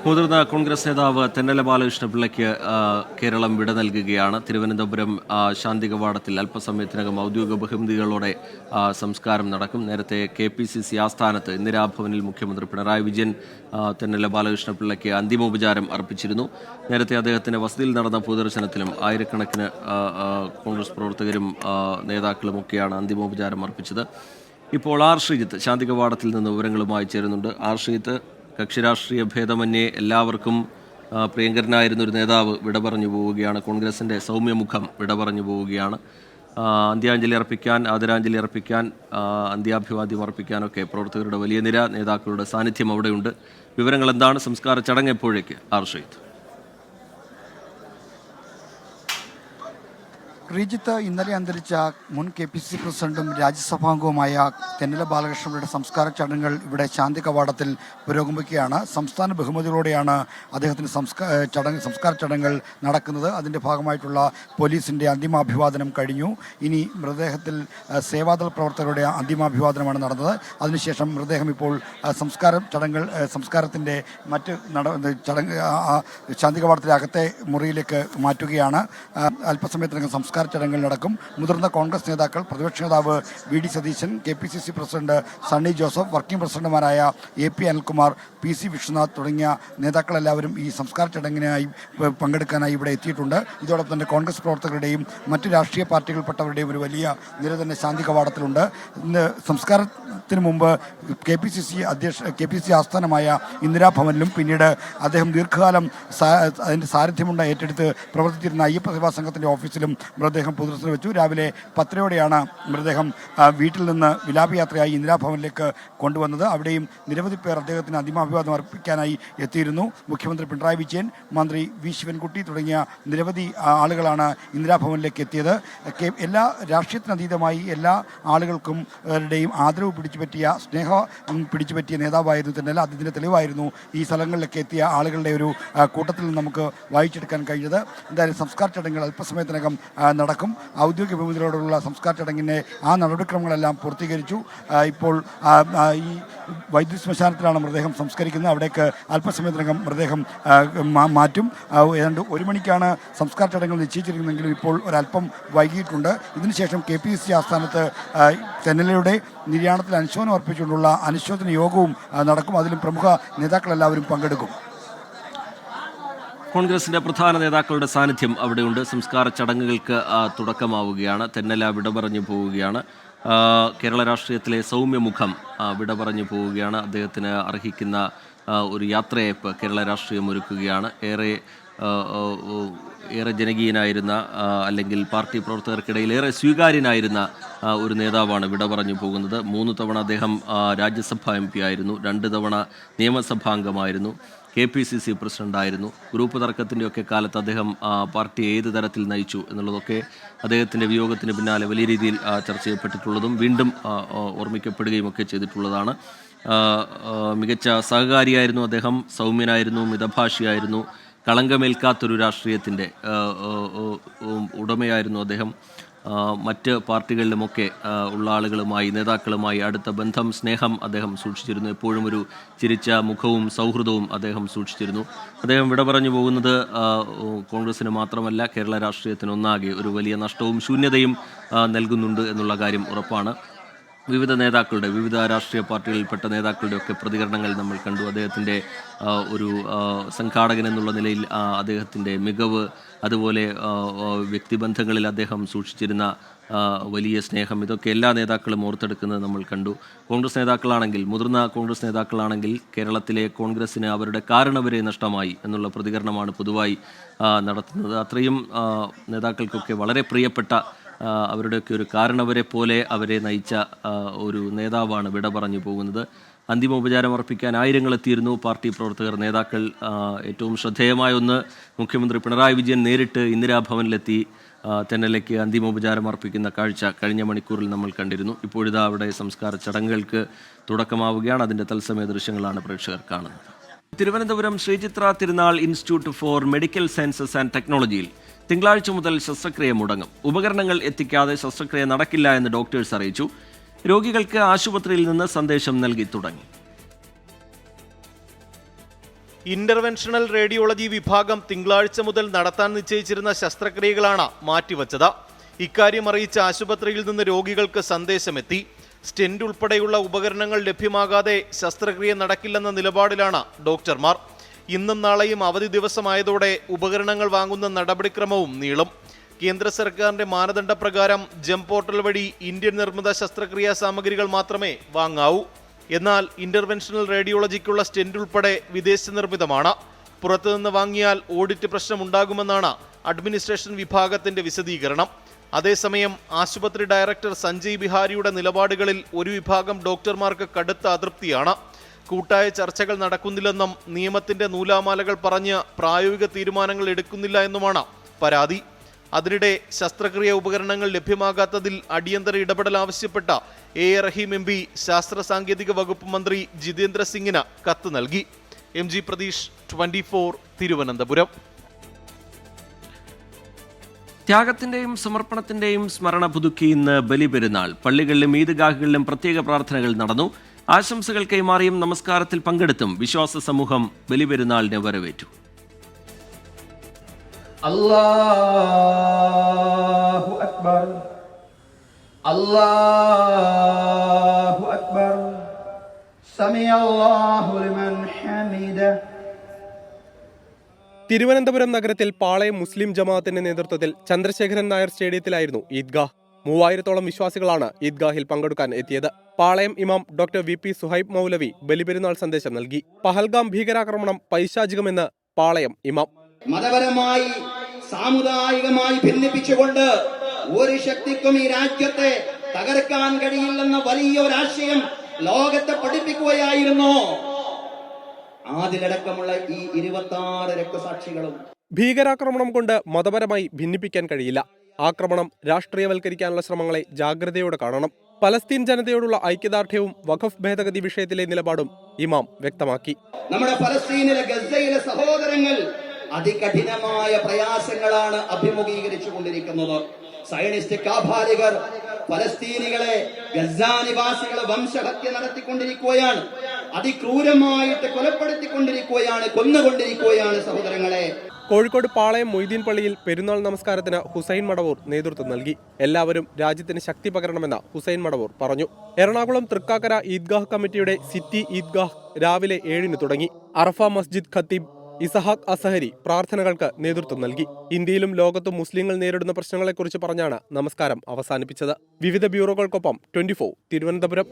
മുതിർന്ന കോൺഗ്രസ് നേതാവ് തെന്നല ബാലകൃഷ്ണ പിള്ളയ്ക്ക് കേരളം വിട നൽകുകയാണ്. തിരുവനന്തപുരം ശാന്തി കവാടത്തിൽ അല്പസമയത്തിനകം ഔദ്യോഗിക ബഹുമതികളോടെ സംസ്കാരം നടക്കും. നേരത്തെ KPCC ആസ്ഥാനത്ത് ഇന്ദിരാഭവനിൽ മുഖ്യമന്ത്രി പിണറായി വിജയൻ തെന്നല ബാലകൃഷ്ണ പിള്ളയ്ക്ക് അന്തിമോപചാരം അർപ്പിച്ചിരുന്നു. നേരത്തെ അദ്ദേഹത്തിന്റെ വസതിയിൽ നടന്ന പൊതുദർശനത്തിലും ആയിരക്കണക്കിന് കോൺഗ്രസ് പ്രവർത്തകരും നേതാക്കളുമൊക്കെയാണ് അന്തിമോപചാരം അർപ്പിച്ചത്. ഇപ്പോൾ ആർ ശ്രീജിത്ത് ശാന്തി കവാടത്തിൽ നിന്ന് വിവരങ്ങളുമായി ചേരുന്നുണ്ട്. ആർ ശ്രീജിത്ത്, കക്ഷിരാഷ്ട്രീയ ഭേദമന്യേ എല്ലാവർക്കും പ്രിയങ്കരനായിരുന്നൊരു നേതാവ് വിട പറഞ്ഞു പോവുകയാണ്. കോൺഗ്രസിൻ്റെ സൗമ്യമുഖം വിട പറഞ്ഞു പോവുകയാണ്. അന്ത്യാഞ്ജലി അർപ്പിക്കാൻ, ആദരാഞ്ജലി അർപ്പിക്കാൻ, അന്ത്യാഭിവാദ്യം അർപ്പിക്കാനൊക്കെ പ്രവർത്തകരുടെ വലിയ നിര, നേതാക്കളുടെ സാന്നിധ്യം അവിടെയുണ്ട്. വിവരങ്ങൾ എന്താണ്? സംസ്കാര ചടങ്ങ് എപ്പോഴേക്ക്? ആർ ശ്രീജിത്ത്. ശ്രീജിത്ത്, ഇന്നലെ അന്തരിച്ച മുൻ KPCC പ്രസിഡന്റും രാജ്യസഭാംഗവുമായ തെന്നല ബാലകൃഷ്ണപിള്ളയുടെ സംസ്കാര ചടങ്ങുകൾ ഇവിടെ ശാന്തി കവാടത്തിൽ പുരോഗമിക്കുകയാണ്. സംസ്ഥാന ബഹുമതികളോടെയാണ് അദ്ദേഹത്തിന് സംസ്കാര ചടങ്ങുകൾ നടക്കുന്നത്. അതിൻ്റെ ഭാഗമായിട്ടുള്ള പോലീസിൻ്റെ അന്തിമാഭിവാദനം കഴിഞ്ഞു. ഇനി മൃതദേഹത്തിൽ സേവാദൾ പ്രവർത്തകരുടെ അന്തിമാഭിവാദനമാണ് നടന്നത്. അതിനുശേഷം മൃതദേഹം ഇപ്പോൾ സംസ്കാരത്തിൻ്റെ മറ്റ് ചടങ്ങ് ശാന്തി കവാടത്തിലെ അകത്തെ മുറിയിലേക്ക് മാറ്റുകയാണ്. അല്പസമയത്തിനകം സംസ്കാര ചടങ്ങുകൾ നടക്കും. മുതിർന്ന കോൺഗ്രസ് നേതാക്കൾ, പ്രതിപക്ഷ നേതാവ് VD Satheesan, KPCC president Sunny Joseph, working പ്രസിഡന്റുമാരായ AP അനിൽകുമാർ, PC വിശ്വനാഥ് തുടങ്ങിയ നേതാക്കളെല്ലാവരും ഈ സംസ്കാര ചടങ്ങിനായി പങ്കെടുക്കാനായി ഇവിടെ എത്തിയിട്ടുണ്ട്. ഇതോടൊപ്പം തന്നെ കോൺഗ്രസ് പ്രവർത്തകരുടെയും മറ്റ് രാഷ്ട്രീയ പാർട്ടികൾപ്പെട്ടവരുടെയും ഒരു വലിയ നിര തന്നെ ശാന്തി കവാടത്തിലുണ്ട്. ഇന്ന് സംസ്കാരത്തിന് മുമ്പ് KPCC ആസ്ഥാനമായ ഇന്ദിരാഭവനിലും പിന്നീട് അദ്ദേഹം ദീർഘകാലം അതിൻ്റെ സാരഥ്യമുണ്ട് ഏറ്റെടുത്ത് പ്രവർത്തിച്ചിരുന്ന അയ്യപ്പ സേവാ സംഘത്തിൻ്റെ ഓഫീസിലും മൃതദേഹം പൊതുദർശനം വെച്ചു. രാവിലെ 10:30യോടെയാണ് മൃതദേഹം വീട്ടിൽ നിന്ന് വിലാപയാത്രയായി ഇന്ദിരാഭവനിലേക്ക് കൊണ്ടുവന്നത്. അവിടെയും നിരവധി പേർ അദ്ദേഹത്തിന് അന്തിമാഭിവാദം അർപ്പിക്കാനായി എത്തിയിരുന്നു. മുഖ്യമന്ത്രി പിണറായി വിജയൻ, മന്ത്രി വി ശിവൻകുട്ടി തുടങ്ങിയ നിരവധി ആളുകളാണ് ഇന്ദിരാഭവനിലേക്ക് എത്തിയത്. എല്ലാ രാഷ്ട്രീയത്തിനതീതമായി എല്ലാ ആളുകൾക്കും ആദരവ് പിടിച്ചുപറ്റിയ, സ്നേഹം പിടിച്ചുപറ്റിയ നേതാവായിരുന്നു തെന്നല. അതിൻ്റെ തെളിവായിരുന്നു ഈ സ്ഥലങ്ങളിലൊക്കെ എത്തിയ ആളുകളുടെ ഒരു കൂട്ടത്തിൽ നിന്ന് നമുക്ക് വായിച്ചെടുക്കാൻ കഴിഞ്ഞത്. എന്തായാലും സംസ്കാര ചടങ്ങുകൾ അല്പസമയത്തിനകം നടക്കും. ഔദ്യോഗിക ബഹുമതിയോടുള്ള സംസ്കാര ചടങ്ങിൻ്റെ ആ നടപടിക്രമങ്ങളെല്ലാം പൂർത്തീകരിച്ചു. ഇപ്പോൾ ഈ വൈദ്യുതി ശ്മശാനത്തിലാണ് മൃതദേഹം സംസ്കരിക്കുന്നത്. അവിടേക്ക് അല്പസമയത്തിനകം മൃതദേഹം മാറ്റും. ഏതാണ്ട് 1 മണിക്കാണ് സംസ്കാര ചടങ്ങുകൾ നിശ്ചയിച്ചിരിക്കുന്നതെങ്കിലും ഇപ്പോൾ ഒരല്പം വൈകിയിട്ടുണ്ട്. ഇതിനുശേഷം KPCC ആസ്ഥാനത്ത് തെന്നലയുടെ നിര്യാണത്തിൽ അനുശോചനം അർപ്പിച്ചുകൊണ്ടുള്ള അനുശോചന യോഗവും നടക്കും. അതിലും പ്രമുഖ നേതാക്കളെല്ലാവരും പങ്കെടുക്കും. കോൺഗ്രസിന്റെ പ്രധാന നേതാക്കളുടെ സാന്നിധ്യം അവിടെയുണ്ട്. സംസ്കാര ചടങ്ങുകൾക്ക് തുടക്കമാവുകയാണ്. തെന്നല വിട പറഞ്ഞു പോവുകയാണ്. കേരള രാഷ്ട്രീയത്തിലെ സൗമ്യമുഖം വിട പറഞ്ഞു പോവുകയാണ്. അദ്ദേഹത്തിന് അർഹിക്കുന്ന ഒരു യാത്രയയപ്പ് കേരള രാഷ്ട്രീയം ഒരുക്കുകയാണ്. ഏറെ ജനകീയനായിരുന്ന, അല്ലെങ്കിൽ പാർട്ടി പ്രവർത്തകർക്കിടയിൽ ഏറെ സ്വീകാര്യനായിരുന്ന ഒരു നേതാവാണ് വിട പറഞ്ഞു പോകുന്നത്. 3 തവണ അദ്ദേഹം രാജ്യസഭാ MP ആയിരുന്നു, 2 തവണ നിയമസഭാംഗമായിരുന്നു, KPCC പ്രസിഡന്റായിരുന്നു. ഗ്രൂപ്പ് തർക്കത്തിൻ്റെയൊക്കെ കാലത്ത് അദ്ദേഹം പാർട്ടിയെ ഏത് തരത്തിൽ നയിച്ചു എന്നുള്ളതൊക്കെ അദ്ദേഹത്തിൻ്റെ വിയോഗത്തിന് പിന്നാലെ വലിയ രീതിയിൽ ചർച്ച ചെയ്യപ്പെട്ടിട്ടുള്ളതും വീണ്ടും ഓർമ്മിക്കപ്പെടുകയും ഒക്കെ ചെയ്തിട്ടുള്ളതാണ്. മികച്ച സഹകാരിയായിരുന്നു അദ്ദേഹം, സൗമ്യനായിരുന്നു, മിതഭാഷിയായിരുന്നു, കളങ്കമേൽക്കാത്തൊരു രാഷ്ട്രീയത്തിൻ്റെ ഉടമയായിരുന്നു അദ്ദേഹം. മറ്റ് പാർട്ടികളിലുമൊക്കെ ഉള്ള ആളുകളുമായി, നേതാക്കളുമായി അടുത്ത ബന്ധം, സ്നേഹം അദ്ദേഹം സൂക്ഷിച്ചിരുന്നു. എപ്പോഴും ഒരു ചിരിച്ച മുഖവും സൗഹൃദവും അദ്ദേഹം സൂക്ഷിച്ചിരുന്നു. അദ്ദേഹം വിട പറഞ്ഞു പോകുന്നത് കോൺഗ്രസിന് മാത്രമല്ല കേരള രാഷ്ട്രീയത്തിനൊന്നാകെ ഒരു വലിയ നഷ്ടവും ശൂന്യതയും നൽകുന്നുണ്ട് എന്നുള്ള കാര്യം ഉറപ്പാണ്. വിവിധ നേതാക്കളുടെ, വിവിധ രാഷ്ട്രീയ പാർട്ടികളിൽപ്പെട്ട നേതാക്കളുടെ ഒക്കെ പ്രതികരണങ്ങൾ നമ്മൾ കണ്ടു. അദ്ദേഹത്തിൻ്റെ ഒരു സംഘാടകൻ എന്നുള്ള നിലയിൽ അദ്ദേഹത്തിൻ്റെ മികവ്, അതുപോലെ വ്യക്തിബന്ധങ്ങളിൽ അദ്ദേഹം സൂക്ഷിച്ചിരുന്ന വലിയ സ്നേഹം, ഇതൊക്കെ എല്ലാ നേതാക്കളും ഓർത്തെടുക്കുന്നത് നമ്മൾ കണ്ടു. കോൺഗ്രസ് നേതാക്കളാണെങ്കിൽ, മുതിർന്ന കോൺഗ്രസ് നേതാക്കളാണെങ്കിൽ കേരളത്തിലെ കോൺഗ്രസ്സിന് അവരുടെ കാരണവരെ നഷ്ടമായി എന്നുള്ള പ്രതികരണമാണ് പൊതുവായി നടത്തുന്നത്. അത്രയും നേതാക്കൾക്കൊക്കെ വളരെ പ്രിയപ്പെട്ട, അവരുടെയൊക്കെ ഒരു കാരണവരെ പോലെ അവരെ നയിച്ച ഒരു നേതാവാണ് വിട പറഞ്ഞു പോകുന്നത്. അന്തിമോപചാരം അർപ്പിക്കാൻ ആയിരങ്ങളെത്തിയിരുന്നു പാർട്ടി പ്രവർത്തകർ, നേതാക്കൾ. ഏറ്റവും ശ്രദ്ധേയമായ ഒന്ന്, മുഖ്യമന്ത്രി പിണറായി വിജയൻ നേരിട്ട് ഇന്ദിരാഭവനിലെത്തി തെന്നലയ്ക്ക് അന്തിമോപചാരം അർപ്പിക്കുന്ന കാഴ്ച കഴിഞ്ഞ മണിക്കൂറിൽ നമ്മൾ കണ്ടിരുന്നു. ഇപ്പോഴിതാ അവിടെ സംസ്കാര ചടങ്ങുകൾക്ക് തുടക്കമാവുകയാണ്. അതിൻ്റെ തത്സമയ ദൃശ്യങ്ങളാണ് പ്രേക്ഷകർ കാണുന്നത്. തിരുവനന്തപുരം ശ്രീചിത്ര തിരുനാൾ institute four medical sciences and ടെക്നോളജിയിൽ തിങ്കളാഴ്ച മുതൽ ശസ്ത്രക്രിയ മുടങ്ങും. ഉപകരണങ്ങൾ എത്തിക്കാതെ ശസ്ത്രക്രിയ നടക്കില്ല എന്ന് ഡോക്ടേഴ്സ് അറിയിച്ചു. രോഗികൾക്ക് ആശുപത്രിയിൽ നിന്ന് സന്ദേശം നൽകി തുടങ്ങി. ഇന്റർവെൻഷണൽ റേഡിയോളജി വിഭാഗം തിങ്കളാഴ്ച മുതൽ നടത്താൻ നിശ്ചയിച്ചിരുന്ന ശസ്ത്രക്രിയകളാണ് മാറ്റിവച്ചത്. ഇക്കാര്യം അറിയിച്ച ആശുപത്രിയിൽ നിന്ന് രോഗികൾക്ക് സന്ദേശമെത്തി. സ്റ്റെന്റ് ഉൾപ്പെടെയുള്ള ഉപകരണങ്ങൾ ലഭ്യമാകാതെ ശസ്ത്രക്രിയ നടക്കില്ലെന്ന നിലപാടിലാണ് ഡോക്ടർമാർ. ഇന്നും നാളെയും അവധി ദിവസമായതോടെ ഉപകരണങ്ങൾ വാങ്ങുന്ന നടപടിക്രമവും നീളും. കേന്ദ്ര സർക്കാരിന്റെ മാനദണ്ഡപ്രകാരം ജം പോർട്ടൽ വഴി ഇന്ത്യൻ നിർമ്മിത ശസ്ത്രക്രിയാ സാമഗ്രികൾ മാത്രമേ വാങ്ങാവൂ. എന്നാൽ ഇന്റർവെൻഷണൽ റേഡിയോളജിക്കുള്ള സ്റ്റെന്റ് ഉൾപ്പെടെ വിദേശ നിർമ്മിതമാണ്. പുറത്തുനിന്ന് വാങ്ങിയാൽ ഓഡിറ്റ് പ്രശ്നമുണ്ടാകുമെന്നാണ് അഡ്മിനിസ്ട്രേഷൻ വിഭാഗത്തിന്റെ വിശദീകരണം. അതേസമയം ആശുപത്രി ഡയറക്ടർ സഞ്ജയ് ബിഹാരിയുടെ നിലപാടുകളിൽ ഒരു വിഭാഗം ഡോക്ടർമാർക്ക് കടുത്ത അതൃപ്തിയാണ്. കൂട്ടായ ചർച്ചകൾ നടക്കുന്നില്ലെന്നും നിയമത്തിന്റെ നൂലാമാലകൾ പറഞ്ഞ് പ്രായോഗിക തീരുമാനങ്ങൾ എടുക്കുന്നില്ല എന്നുമാണ് പരാതി. അതിനിടെ ശസ്ത്രക്രിയ ഉപകരണങ്ങൾ ലഭ്യമാകാത്തതിൽ അടിയന്തര ഇടപെടൽ ആവശ്യപ്പെട്ട A. റഹീം MP ശാസ്ത്ര സാങ്കേതിക വകുപ്പ് മന്ത്രി ജിതേന്ദ്ര സിംഗിന് കത്ത് നൽകി. MG പ്രതീഷ്, 24, തിരുവനന്തപുരം. ത്യാഗത്തിന്റെയും സമർപ്പണത്തിന്റെയും സ്മരണ പുതുക്കി ഇന്ന് ബലിപെരുന്നാൾ. പള്ളികളിലും ഈദ്ഗാഹുകളിലും പ്രത്യേക പ്രാർത്ഥനകൾ നടന്നു. ആശംസകൾ കൈമാറിയും നമസ്കാരത്തിൽ പങ്കെടുത്തും വിശ്വാസ സമൂഹം ബലിപെരുന്നാളിനെ വരവേറ്റു. അല്ലാഹു അക്ബർ, അല്ലാഹു അക്ബർ, സമിഅല്ലാഹു ലിമൻ ഹമീദഹ്. തിരുവനന്തപുരം നഗരത്തിൽ പാളയം മുസ്ലിം ജമാഅത്തിന്റെ നേതൃത്വത്തിൽ ചന്ദ്രശേഖരൻ നായർ സ്റ്റേഡിയത്തിലായിരുന്നു ഈദ്ഗാഹ്. 3000-ഓളം വിശ്വാസികളാണ് ഈദ്ഗാഹിൽ പങ്കെടുക്കാൻ എത്തിയത്. പാളയം ഇമാം ഡോക്ടർ VP സുഹൈബ് മൗലവി ബലിപെരുന്നാൾ സന്ദേശം നൽകി. പഹൽഗാം ഭീകരാക്രമണം പൈശാചികമെന്ന് പാളയം ഇമാം. മതപരമായി സാമുദായികമായി ഭിന്നിപ്പിച്ചുകൊണ്ട് ഒരു ശക്തിക്കും ഈ രാജ്യത്തെ തകർക്കാൻ കഴിയില്ലെന്ന വലിയൊരാശയം ലോകത്തെ പഠിപ്പിക്കുകയായിരുന്നു. അതിലടക്കമുള്ള ഈ 26 രക്തസാക്ഷികളും. ഭീകരാക്രമണം കൊണ്ട് മതപരമായി ഭിന്നിപ്പിക്കാൻ കഴിയില്ല. ആക്രമണം രാഷ്ട്രീയവൽക്കരിക്കാനുള്ള ശ്രമങ്ങളെ ജാഗ്രതയോടെ കാണണം. പലസ്തീൻ ജനതയോടുള്ള ഐക്യദാർഢ്യവും വഖഫ് ഭേദഗതി വിഷയത്തിലെ നിലപാടും ഇമാം വ്യക്തമാക്കി. നമ്മുടെ പലസ്തീനിലെ ഗസയിലെ സഹോദരങ്ങൾ അതികഠിനമായ പ്രയാസങ്ങളാണ് അഭിമുഖീകരിച്ചു കൊണ്ടിരിക്കുന്നത്. സയനിസ്റ്റ് കാഭാലികർ പലസ്തീനികളെ, ഗസാ നിവാസികളെ വംശഹത്യ നടത്തിക്കൊണ്ടിരിക്കുകയാണ്. അതിക്രൂരമായിട്ട് കൊലപ്പെടുത്തിക്കൊണ്ടിരിക്കുകയാണ്, കൊന്നുകൊണ്ടിരിക്കുകയാണ് സഹോദരങ്ങളെ. കോഴിക്കോട് പാളയം മൊയ്തീൻ പള്ളിയിൽ പെരുന്നാൾ നമസ്കാരത്തിന് ഹുസൈൻ മടവൂർ നേതൃത്വം നൽകി. എല്ലാവരും രാജ്യത്തിന് ശക്തി പകരണമെന്ന് ഹുസൈൻ മടവൂർ പറഞ്ഞു. എറണാകുളം തൃക്കാക്കര ഈദ്ഗാഹ് കമ്മിറ്റിയുടെ സിറ്റി ഈദ്ഗാഹ് രാവിലെ 7-ന് തുടങ്ങി. അറഫ മസ്ജിദ് ഖത്തീബ് ഇസഹാഖ് അസഹരി പ്രാർത്ഥനകൾക്ക് നേതൃത്വം നൽകി. ഇന്ത്യയിലും ലോകത്തും മുസ്ലിങ്ങൾ നേരിടുന്ന പ്രശ്നങ്ങളെക്കുറിച്ച് പറഞ്ഞാണ് നമസ്കാരം അവസാനിപ്പിച്ചത്. വിവിധ ബ്യൂറോകൾക്കൊപ്പം 24 തിരുവനന്തപുരം.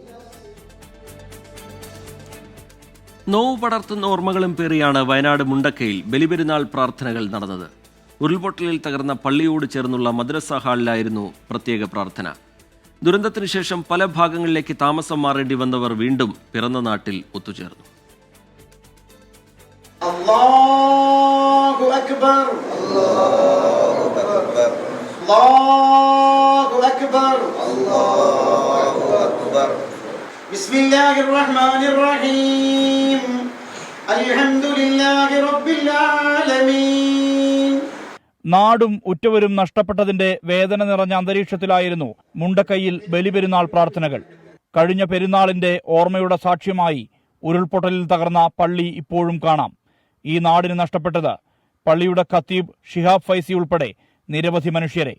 നോവ് പടർത്തുന്ന ഓർമ്മകളും പേറിയാണ് വയനാട് മുണ്ടക്കയിൽ ബലിപെരുന്നാൾ പ്രാർത്ഥനകൾ നടന്നത്. ഉരുൾപൊട്ടലിൽ തകർന്ന പള്ളിയോട് ചേർന്നുള്ള മദ്രസ ഹാളിലായിരുന്നു പ്രത്യേക പ്രാർത്ഥന. ദുരന്തത്തിനു ശേഷം പല ഭാഗങ്ങളിലേക്ക് താമസം മാറേണ്ടി വന്നവർ വീണ്ടും പിറന്ന നാട്ടിൽ ഒത്തുചേർന്നു. അല്ലാഹു അക്ബർ, അല്ലാഹു അക്ബർ, അല്ലാഹു അക്ബർ, അല്ലാഹു അക്ബർ. ബിസ്മില്ലാഹിർ റഹ്മാനിർ റഹീം. അൽഹംദുലില്ലാഹി റബ്ബിൽ ആലമീൻ. നാടും ഉറ്റവരും നഷ്ടപ്പെട്ടതിന്റെ വേദന നിറഞ്ഞ അന്തരീക്ഷത്തിലായിരുന്നു മുണ്ടക്കൈയിൽ ബലിപെരുന്നാൾ പ്രാർത്ഥനകൾ. കഴിഞ്ഞ പെരുന്നാളിന്റെ ഓർമ്മയുടെ സാക്ഷ്യമായി ഉരുൾപൊട്ടലിൽ തകർന്ന പള്ളി ഇപ്പോഴും കാണാം. ഈ നാടിന് നഷ്ടപ്പെട്ടത് പള്ളിയുടെ ഖത്തീബ് ഷിഹാബ് ഫൈസി ഉൾപ്പെടെ നിരവധി മനുഷ്യരെ.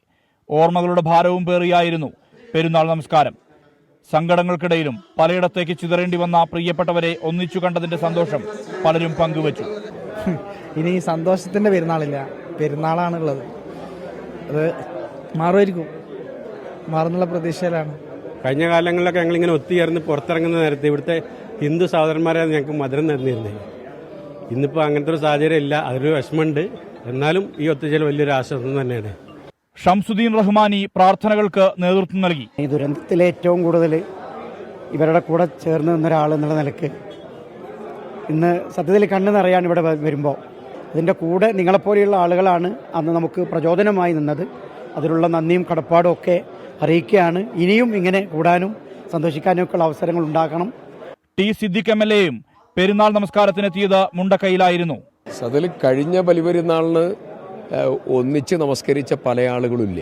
ഓർമ്മകളുടെ ഭാരവും പേറിയായിരുന്നു പെരുന്നാൾ നമസ്കാരം. സങ്കടങ്ങൾക്കിടയിലും പലയിടത്തേക്ക് ചിതറേണ്ടി വന്ന പ്രിയപ്പെട്ടവരെ ഒന്നിച്ചു കണ്ടതിന്റെ സന്തോഷം പലരും പങ്കുവച്ചു. ഇനി സന്തോഷത്തിന്റെ പെരുന്നാളില്ല, പെരുന്നാളാണുള്ളത്. അത് മാറുമായിരിക്കും, മാറുന്നുള്ള പ്രതീക്ഷയിലാണ്. കഴിഞ്ഞ കാലങ്ങളിലൊക്കെ ഞങ്ങളിങ്ങനെ ഒത്തുചേർന്ന് പുറത്തിറങ്ങുന്ന നേരത്തെ ഇവിടുത്തെ ഹിന്ദു സഹോദരന്മാരെ ഞങ്ങൾക്ക് മധുരം തന്നിരുന്നത്. ഇന്നിപ്പോൾ അങ്ങനത്തെ ഒരു സാഹചര്യം ഇല്ല, അതൊരു വിഷമമുണ്ട്. എന്നാലും ഈ ഒത്തുചേരൽ വലിയൊരു ആശ്വാസം തന്നെയാണ്. ഷംസുദ്ദീൻ റഹ്മാനി പ്രാർത്ഥനകൾക്ക് നേതൃത്വം നൽകി. ഈ ദുരന്തത്തിൽ ഏറ്റവും കൂടുതൽ ഇവരുടെ കൂടെ ചേർന്ന് നിന്ന ഒരാൾ എന്നുള്ള നിലക്ക് ഇന്ന് സത്യത്തിൽ കണ്ണു നിറയാൻ ഇവിടെ വരുമ്പോൾ അതിൻ്റെ കൂടെ നിങ്ങളെപ്പോലെയുള്ള ആളുകളാണ് അന്ന് നമുക്ക് പ്രചോദനമായി നിന്നത്. അതിലുള്ള നന്ദിയും കടപ്പാടും ഒക്കെ അറിയിക്കുകയാണ്. ഇനിയും ഇങ്ങനെ കൂടാനും സന്തോഷിക്കാനും ഒക്കെയുള്ള അവസരങ്ങൾ ഉണ്ടാക്കണം. ടി സിദ്ദിഖ് MLA-യും പെരുന്നാൾ നമസ്കാരത്തിനെത്തിയത് മുണ്ടക്കൈയിലായിരുന്നു. അതിൽ കഴിഞ്ഞ ബലിപെരുന്നാളിന് ഒന്നിച്ച് നമസ്കരിച്ച പല ആളുകളില്ല.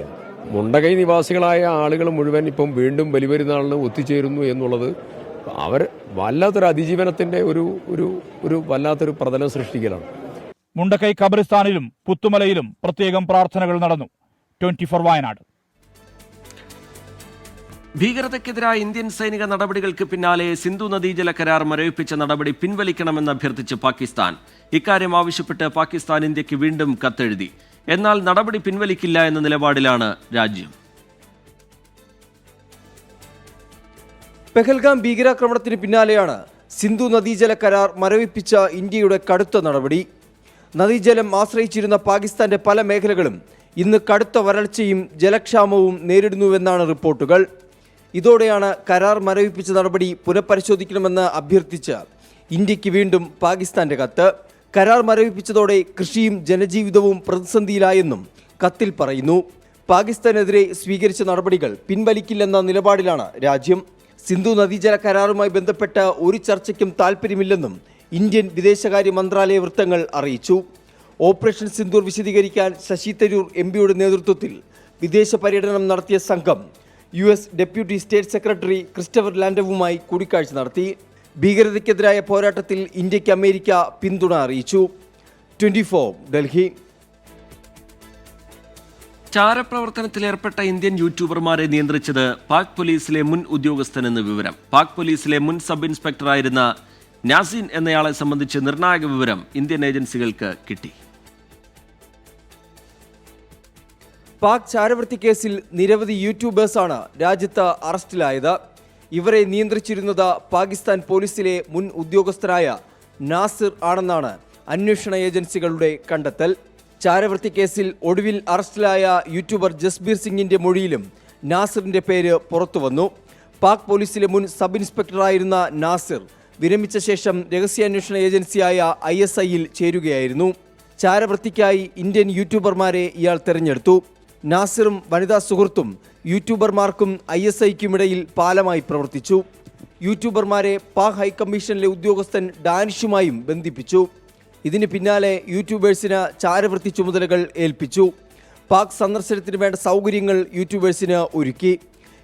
മുണ്ടകൈ നിവാസികളായ ആളുകൾ മുഴുവൻ ഇപ്പം വീണ്ടും ബലിപെരുന്നാളിന് ഒത്തുചേരുന്നു എന്നുള്ളത് അവർ വല്ലാത്തൊരു അതിജീവനത്തിന്റെ ഒരു വല്ലാത്തൊരു പ്രതലം സൃഷ്ടിക്കലാണ്. മുണ്ടക്കൈ ഖബറിസ്ഥാനിലും പുത്തുമലയിലും പ്രത്യേകം പ്രാർത്ഥനകൾ നടന്നു. 24 വയനാട്. ഭീകരതയ്ക്കെതിരായ ഇന്ത്യൻ സൈനിക നടപടികൾക്ക് പിന്നാലെ സിന്ധു നദീജല കരാർ മരവിപ്പിച്ച നടപടി പിൻവലിക്കണമെന്ന് അഭ്യർത്ഥിച്ച് പാകിസ്ഥാൻ. ഇക്കാര്യം ആവശ്യപ്പെട്ട് പാകിസ്ഥാൻ ഇന്ത്യക്ക് വീണ്ടും കത്തെഴുതി. എന്നാൽ നടപടി പിൻവലിക്കില്ല എന്ന നിലപാടിലാണ് രാജ്യം. പെഹൽഗാം ഭീകരാക്രമണത്തിന് പിന്നാലെയാണ് സിന്ധു നദീജല കരാർ മരവിപ്പിച്ച ഇന്ത്യയുടെ കടുത്ത നടപടി. നദീജലം ആശ്രയിച്ചിരുന്ന പാകിസ്ഥാന്റെ പല മേഖലകളും ഇന്ന് കടുത്ത വരൾച്ചയും ജലക്ഷാമവും നേരിടുന്നുവെന്നാണ് റിപ്പോർട്ടുകൾ. ഇതോടെയാണ് കരാർ മരവിപ്പിച്ച നടപടി പുനഃപരിശോധിക്കണമെന്ന് അഭ്യർത്ഥിച്ച് ഇന്ത്യക്ക് വീണ്ടും പാകിസ്ഥാന്റെ കത്ത്. കരാർ മരവിപ്പിച്ചതോടെ കൃഷിയും ജനജീവിതവും പ്രതിസന്ധിയിലായെന്നും കത്തിൽ പറയുന്നു. പാകിസ്ഥാനെതിരെ സ്വീകരിച്ച നടപടികൾ പിൻവലിക്കില്ലെന്ന നിലപാടിലാണ് രാജ്യം. സിന്ധു നദീജല കരാറുമായി ബന്ധപ്പെട്ട ഒരു ചർച്ചയ്ക്കും താൽപ്പര്യമില്ലെന്നും ഇന്ത്യൻ വിദേശകാര്യ മന്ത്രാലയ വൃത്തങ്ങൾ അറിയിച്ചു. ഓപ്പറേഷൻ സിന്ദൂർ വിശദീകരിക്കാൻ ശശി തരൂർ MPയുടെ നേതൃത്വത്തിൽ വിദേശ പര്യടനം നടത്തിയ സംഘം US deputy state secretary Christopher ലാൻഡവുമായി കൂടിക്കാഴ്ച നടത്തി. ഭീകരതയ്ക്കെതിരായ പോരാട്ടത്തിൽ ഇന്ത്യക്ക് അമേരിക്ക പിന്തുണ അറിയിച്ചു. 24 ഡൽഹി. ചാരപ്രവർത്തനത്തിലേർപ്പെട്ട ഇന്ത്യൻ യൂട്യൂബർമാരെ നിയന്ത്രിച്ചത് പാക് പോലീസിലെ മുൻ ഉദ്യോഗസ്ഥനെന്ന് വിവരം. പാക് പോലീസിലെ മുൻ സബ് ഇൻസ്പെക്ടറായിരുന്ന നാസിൻ എന്നയാളെ സംബന്ധിച്ച് നിർണായക വിവരം ഇന്ത്യൻ ഏജൻസികൾക്ക് കിട്ടി. പാക് ചാരവൃത്തി കേസിൽ നിരവധി യൂട്യൂബേഴ്സാണ് രാജ്യത്ത് അറസ്റ്റിലായത്. ഇവരെ നിയന്ത്രിച്ചിരുന്നത് പാകിസ്ഥാൻ പോലീസിലെ മുൻ ഉദ്യോഗസ്ഥനായ നാസിർ ആണെന്നാണ് അന്വേഷണ ഏജൻസികളുടെ കണ്ടെത്തൽ. ചാരവൃത്തി കേസിൽ ഒടുവിൽ അറസ്റ്റിലായ യൂട്യൂബർ ജസ്ബീർ സിംഗിന്റെ മൊഴിയിലും നാസിറിന്റെ പേര് പുറത്തുവന്നു. പാക് പോലീസിലെ മുൻ സബ് ഇൻസ്പെക്ടറായിരുന്ന നാസിർ വിരമിച്ച ശേഷം രഹസ്യാന്വേഷണ ഏജൻസിയായ ISIയിൽ ചേരുകയായിരുന്നു. ചാരവൃത്തിക്കായി ഇന്ത്യൻ യൂട്യൂബർമാരെ ഇയാൾ തെരഞ്ഞെടുത്തു. നാസിറും വനിതാ സുഹൃത്തും യൂട്യൂബർമാർക്കും ISIക്കുമിടയിൽ പാലമായി പ്രവർത്തിച്ചു. യൂട്യൂബർമാരെ പാക് ഹൈക്കമ്മീഷനിലെ ഉദ്യോഗസ്ഥൻ ഡാനിഷുമായും ബന്ധിപ്പിച്ചു. ഇതിന് പിന്നാലെ യൂട്യൂബേഴ്സിന് ചാരവൃത്തി ചുമതലകൾ ഏൽപ്പിച്ചു. പാക് സന്ദർശനത്തിന് വേണ്ട സൗകര്യങ്ങൾ യൂട്യൂബേഴ്സിന് ഒരുക്കി.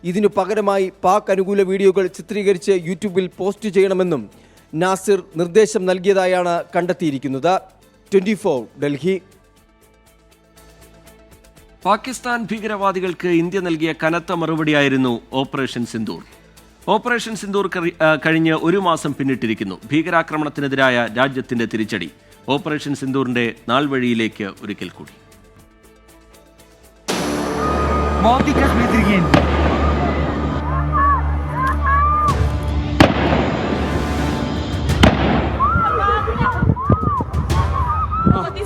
ഇതിനു പകരമായി പാക് അനുകൂല വീഡിയോകൾ ചിത്രീകരിച്ച് യൂട്യൂബിൽ പോസ്റ്റ് ചെയ്യണമെന്നും നാസിർ നിർദ്ദേശം നൽകിയതായാണ് കണ്ടെത്തിയിരിക്കുന്നത്. 24 ഡൽഹി. പാകിസ്ഥാൻ ഭീകരവാദികൾക്ക് ഇന്ത്യ നൽകിയ കനത്ത മറുപടിയായിരുന്നു ഓപ്പറേഷൻ സിന്ദൂർ. ഓപ്പറേഷൻ സിന്ദൂർ കഴിഞ്ഞ് ഒരു മാസം പിന്നിട്ടിരിക്കുന്നു. ഭീകരാക്രമണത്തിനെതിരായ രാജ്യത്തിന്റെ തിരിച്ചടി. ഓപ്പറേഷൻ സിന്ദൂറിന്റെ നാൾവഴിയിലേക്ക് ഒരിക്കൽ കൂടി.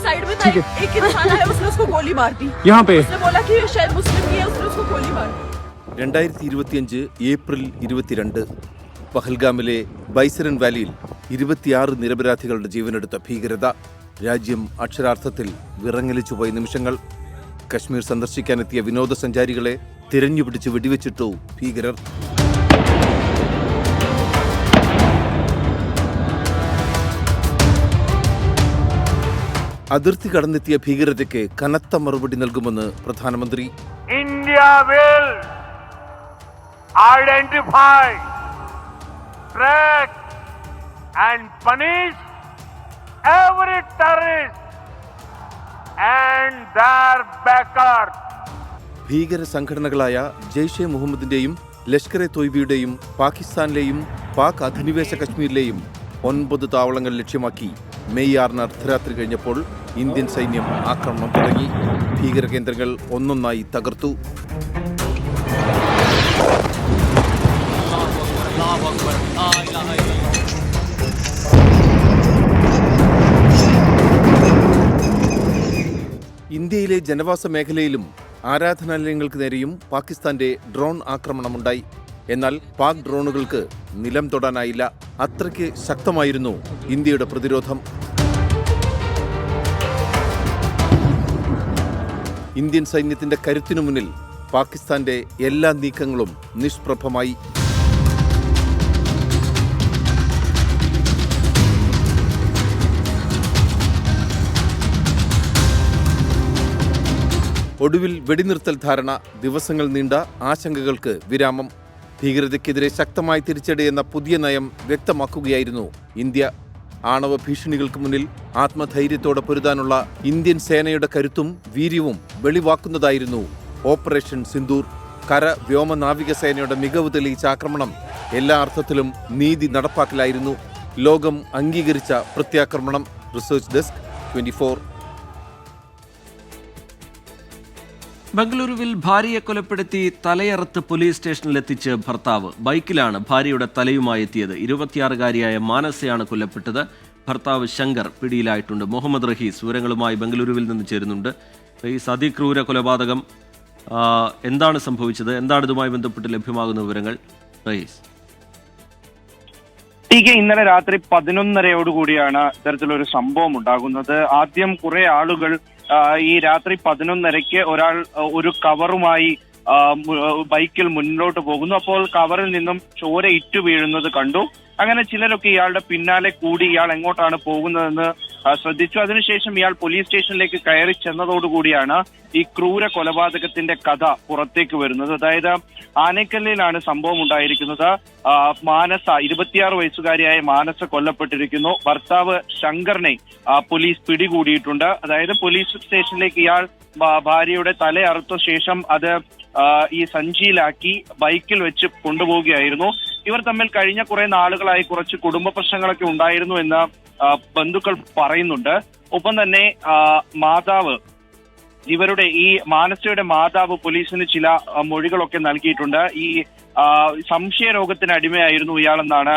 साइड में था, एक इंसान आया, उसने उसको गोली मार दी. यहाँ पे उसने बोला कि शायद मुस्लिम ही है, उसने उसको गोली मार दी. 2025 ഏപ്രിൽ 22 പഹൽഗാമിലെ ബൈസരൻ വാലിയിൽ 26 നിരപരാധികളുടെ ജീവനെടുത്ത ഭീകരത. രാജ്യം അക്ഷരാർത്ഥത്തിൽ വിറങ്ങലിച്ചുപോയ നിമിഷങ്ങൾ. കശ്മീർ സന്ദർശിക്കാനെത്തിയ വിനോദസഞ്ചാരികളെ തിരഞ്ഞുപിടിച്ച് വെടിവെച്ചിട്ടു ഭീകരർ. അതിർത്തി കടന്നെത്തിയ ഭീകരതയ്ക്ക് കനത്ത മറുപടി നൽകുമെന്ന് പ്രധാനമന്ത്രി. India will identify, track and punish every terrorist and their backers. ഭീകര സംഘടനകളായ ജെയ്ഷെ മുഹമ്മദിന്റെയും ലഷ്കർ എ തോയ്ബയുടെയും പാകിസ്ഥാനിലെയും പാക് അധിനിവേശ കശ്മീരിലെയും 9 താവളങ്ങൾ ലക്ഷ്യമാക്കി മെയ് 6 അർദ്ധരാത്രി കഴിഞ്ഞപ്പോൾ ഇന്ത്യൻ സൈന്യം ആക്രമണം തുടങ്ങി. ഭീകര കേന്ദ്രങ്ങൾ ഒന്നൊന്നായി തകർത്തു. ഇന്ത്യയിലെ ജനവാസ മേഖലയിലും ആരാധനാലയങ്ങൾക്ക് നേരെയും പാകിസ്ഥാന്റെ ഡ്രോൺ ആക്രമണമുണ്ടായി. എന്നാൽ പാക് ഡ്രോണുകൾക്ക് നിലം തൊടാനായില്ല. അത്രയ്ക്ക് ശക്തമായിരുന്നു ഇന്ത്യയുടെ പ്രതിരോധം. ഇന്ത്യൻ സൈന്യത്തിന്റെ കരുത്തിനു മുന്നിൽ പാകിസ്ഥാന്റെ എല്ലാ നീക്കങ്ങളും നിഷ്പ്രഭമായി. ഒടുവിൽ വെടിനിർത്തൽ ധാരണ. ദിവസങ്ങൾ നീണ്ട ആശങ്കകൾക്ക് വിരാമം. ഭീകരതയ്ക്കെതിരെ ശക്തമായി തിരിച്ചടി എന്ന പുതിയ നയം വ്യക്തമാക്കുകയായിരുന്നു ഇന്ത്യ. ആണവ ഭീഷണികൾക്ക് മുന്നിൽ ആത്മധൈര്യത്തോടെ പൊരുതാനുള്ള ഇന്ത്യൻ സേനയുടെ കരുത്തും വീര്യവും വെളിവാക്കുന്നതായിരുന്നു ഓപ്പറേഷൻ സിന്ദൂർ. കര വ്യോമ നാവിക സേനയുടെ മികവ് തെളിയിച്ച ആക്രമണം എല്ലാ അർത്ഥത്തിലും നീതി നടപ്പാക്കലായിരുന്നു. ലോകം അംഗീകരിച്ച പ്രത്യാക്രമണം. Research desk 24. ബംഗളൂരുവിൽ ഭാര്യയെ കൊലപ്പെടുത്തി തലയറുത്ത് പോലീസ് സ്റ്റേഷനിലെത്തിച്ച് ഭർത്താവ്. ബൈക്കിലാണ് ഭാര്യയുടെ തലയുമായി എത്തിയത്. 26-കാരിയായ മാനസയാണ് കൊല്ലപ്പെട്ടത്. ഭർത്താവ് ശങ്കർ പിടിയിലായിട്ടുണ്ട്. മുഹമ്മദ് റഹീസ് വിവരങ്ങളുമായി ബംഗളൂരുവിൽ നിന്ന് ചേരുന്നുണ്ട്. റഹീസ്, അതിക്രൂര കൊലപാതകം, എന്താണ് സംഭവിച്ചത്? എന്താണ് ഇതുമായി ബന്ധപ്പെട്ട് ലഭ്യമാകുന്ന വിവരങ്ങൾ? റഹീസ്. ഇന്നലെ രാത്രി 11:30 ഇത്തരത്തിലൊരു സംഭവം ഉണ്ടാകുന്നത്. ആദ്യം കുറെ ആളുകൾ ഈ രാത്രി 11:30 ഒരാൾ ഒരു കവറുമായി ബൈക്കിൽ മുന്നോട്ട് പോകുന്നു. അപ്പോൾ കവറിൽ നിന്നും ചോര ഇറ്റു വീഴുന്നത് കണ്ടു. അങ്ങനെ ചിലരൊക്കെ ഇയാളുടെ പിന്നാലെ കൂടി ഇയാൾ എങ്ങോട്ടാണ് പോകുന്നതെന്ന് ശ്രദ്ധിച്ചു. അതിനുശേഷം ഇയാൾ പോലീസ് സ്റ്റേഷനിലേക്ക് കയറി ചെന്നതോടുകൂടിയാണ് ഈ ക്രൂര കൊലപാതകത്തിന്റെ കഥ പുറത്തേക്ക് വരുന്നത്. അതായത് ആനക്കല്ലിലാണ് സംഭവം ഉണ്ടായിരിക്കുന്നത്. മാനസ, 26 വയസ്സുകാരിയായ മാനസ കൊല്ലപ്പെട്ടിരിക്കുന്നു. ഭർത്താവ് ശങ്കറിനെ പോലീസ് പിടികൂടിയിട്ടുണ്ട്. അതായത് പോലീസ് സ്റ്റേഷനിലേക്ക് ഇയാൾ ഭാര്യയുടെ തല അറുത്ത ശേഷം അത് ഈ സഞ്ചിയിലാക്കി ബൈക്കിൽ വെച്ച് കൊണ്ടുപോവുകയായിരുന്നു. ഇവർ തമ്മിൽ കഴിഞ്ഞ കുറെ നാളുകളായി കുറച്ച് കുടുംബ പ്രശ്നങ്ങളൊക്കെ ഉണ്ടായിരുന്നു എന്ന് ബന്ധുക്കൾ പറയുന്നുണ്ട്. ഒപ്പം തന്നെ മാതാവ്, ഇവരുടെ ഈ മാനസയുടെ മാതാവ് പോലീസിന് ചില മൊഴികളൊക്കെ നൽകിയിട്ടുണ്ട്. ഈ സംശയരോഗത്തിന് അടിമയായിരുന്നു ഇയാളെന്നാണ്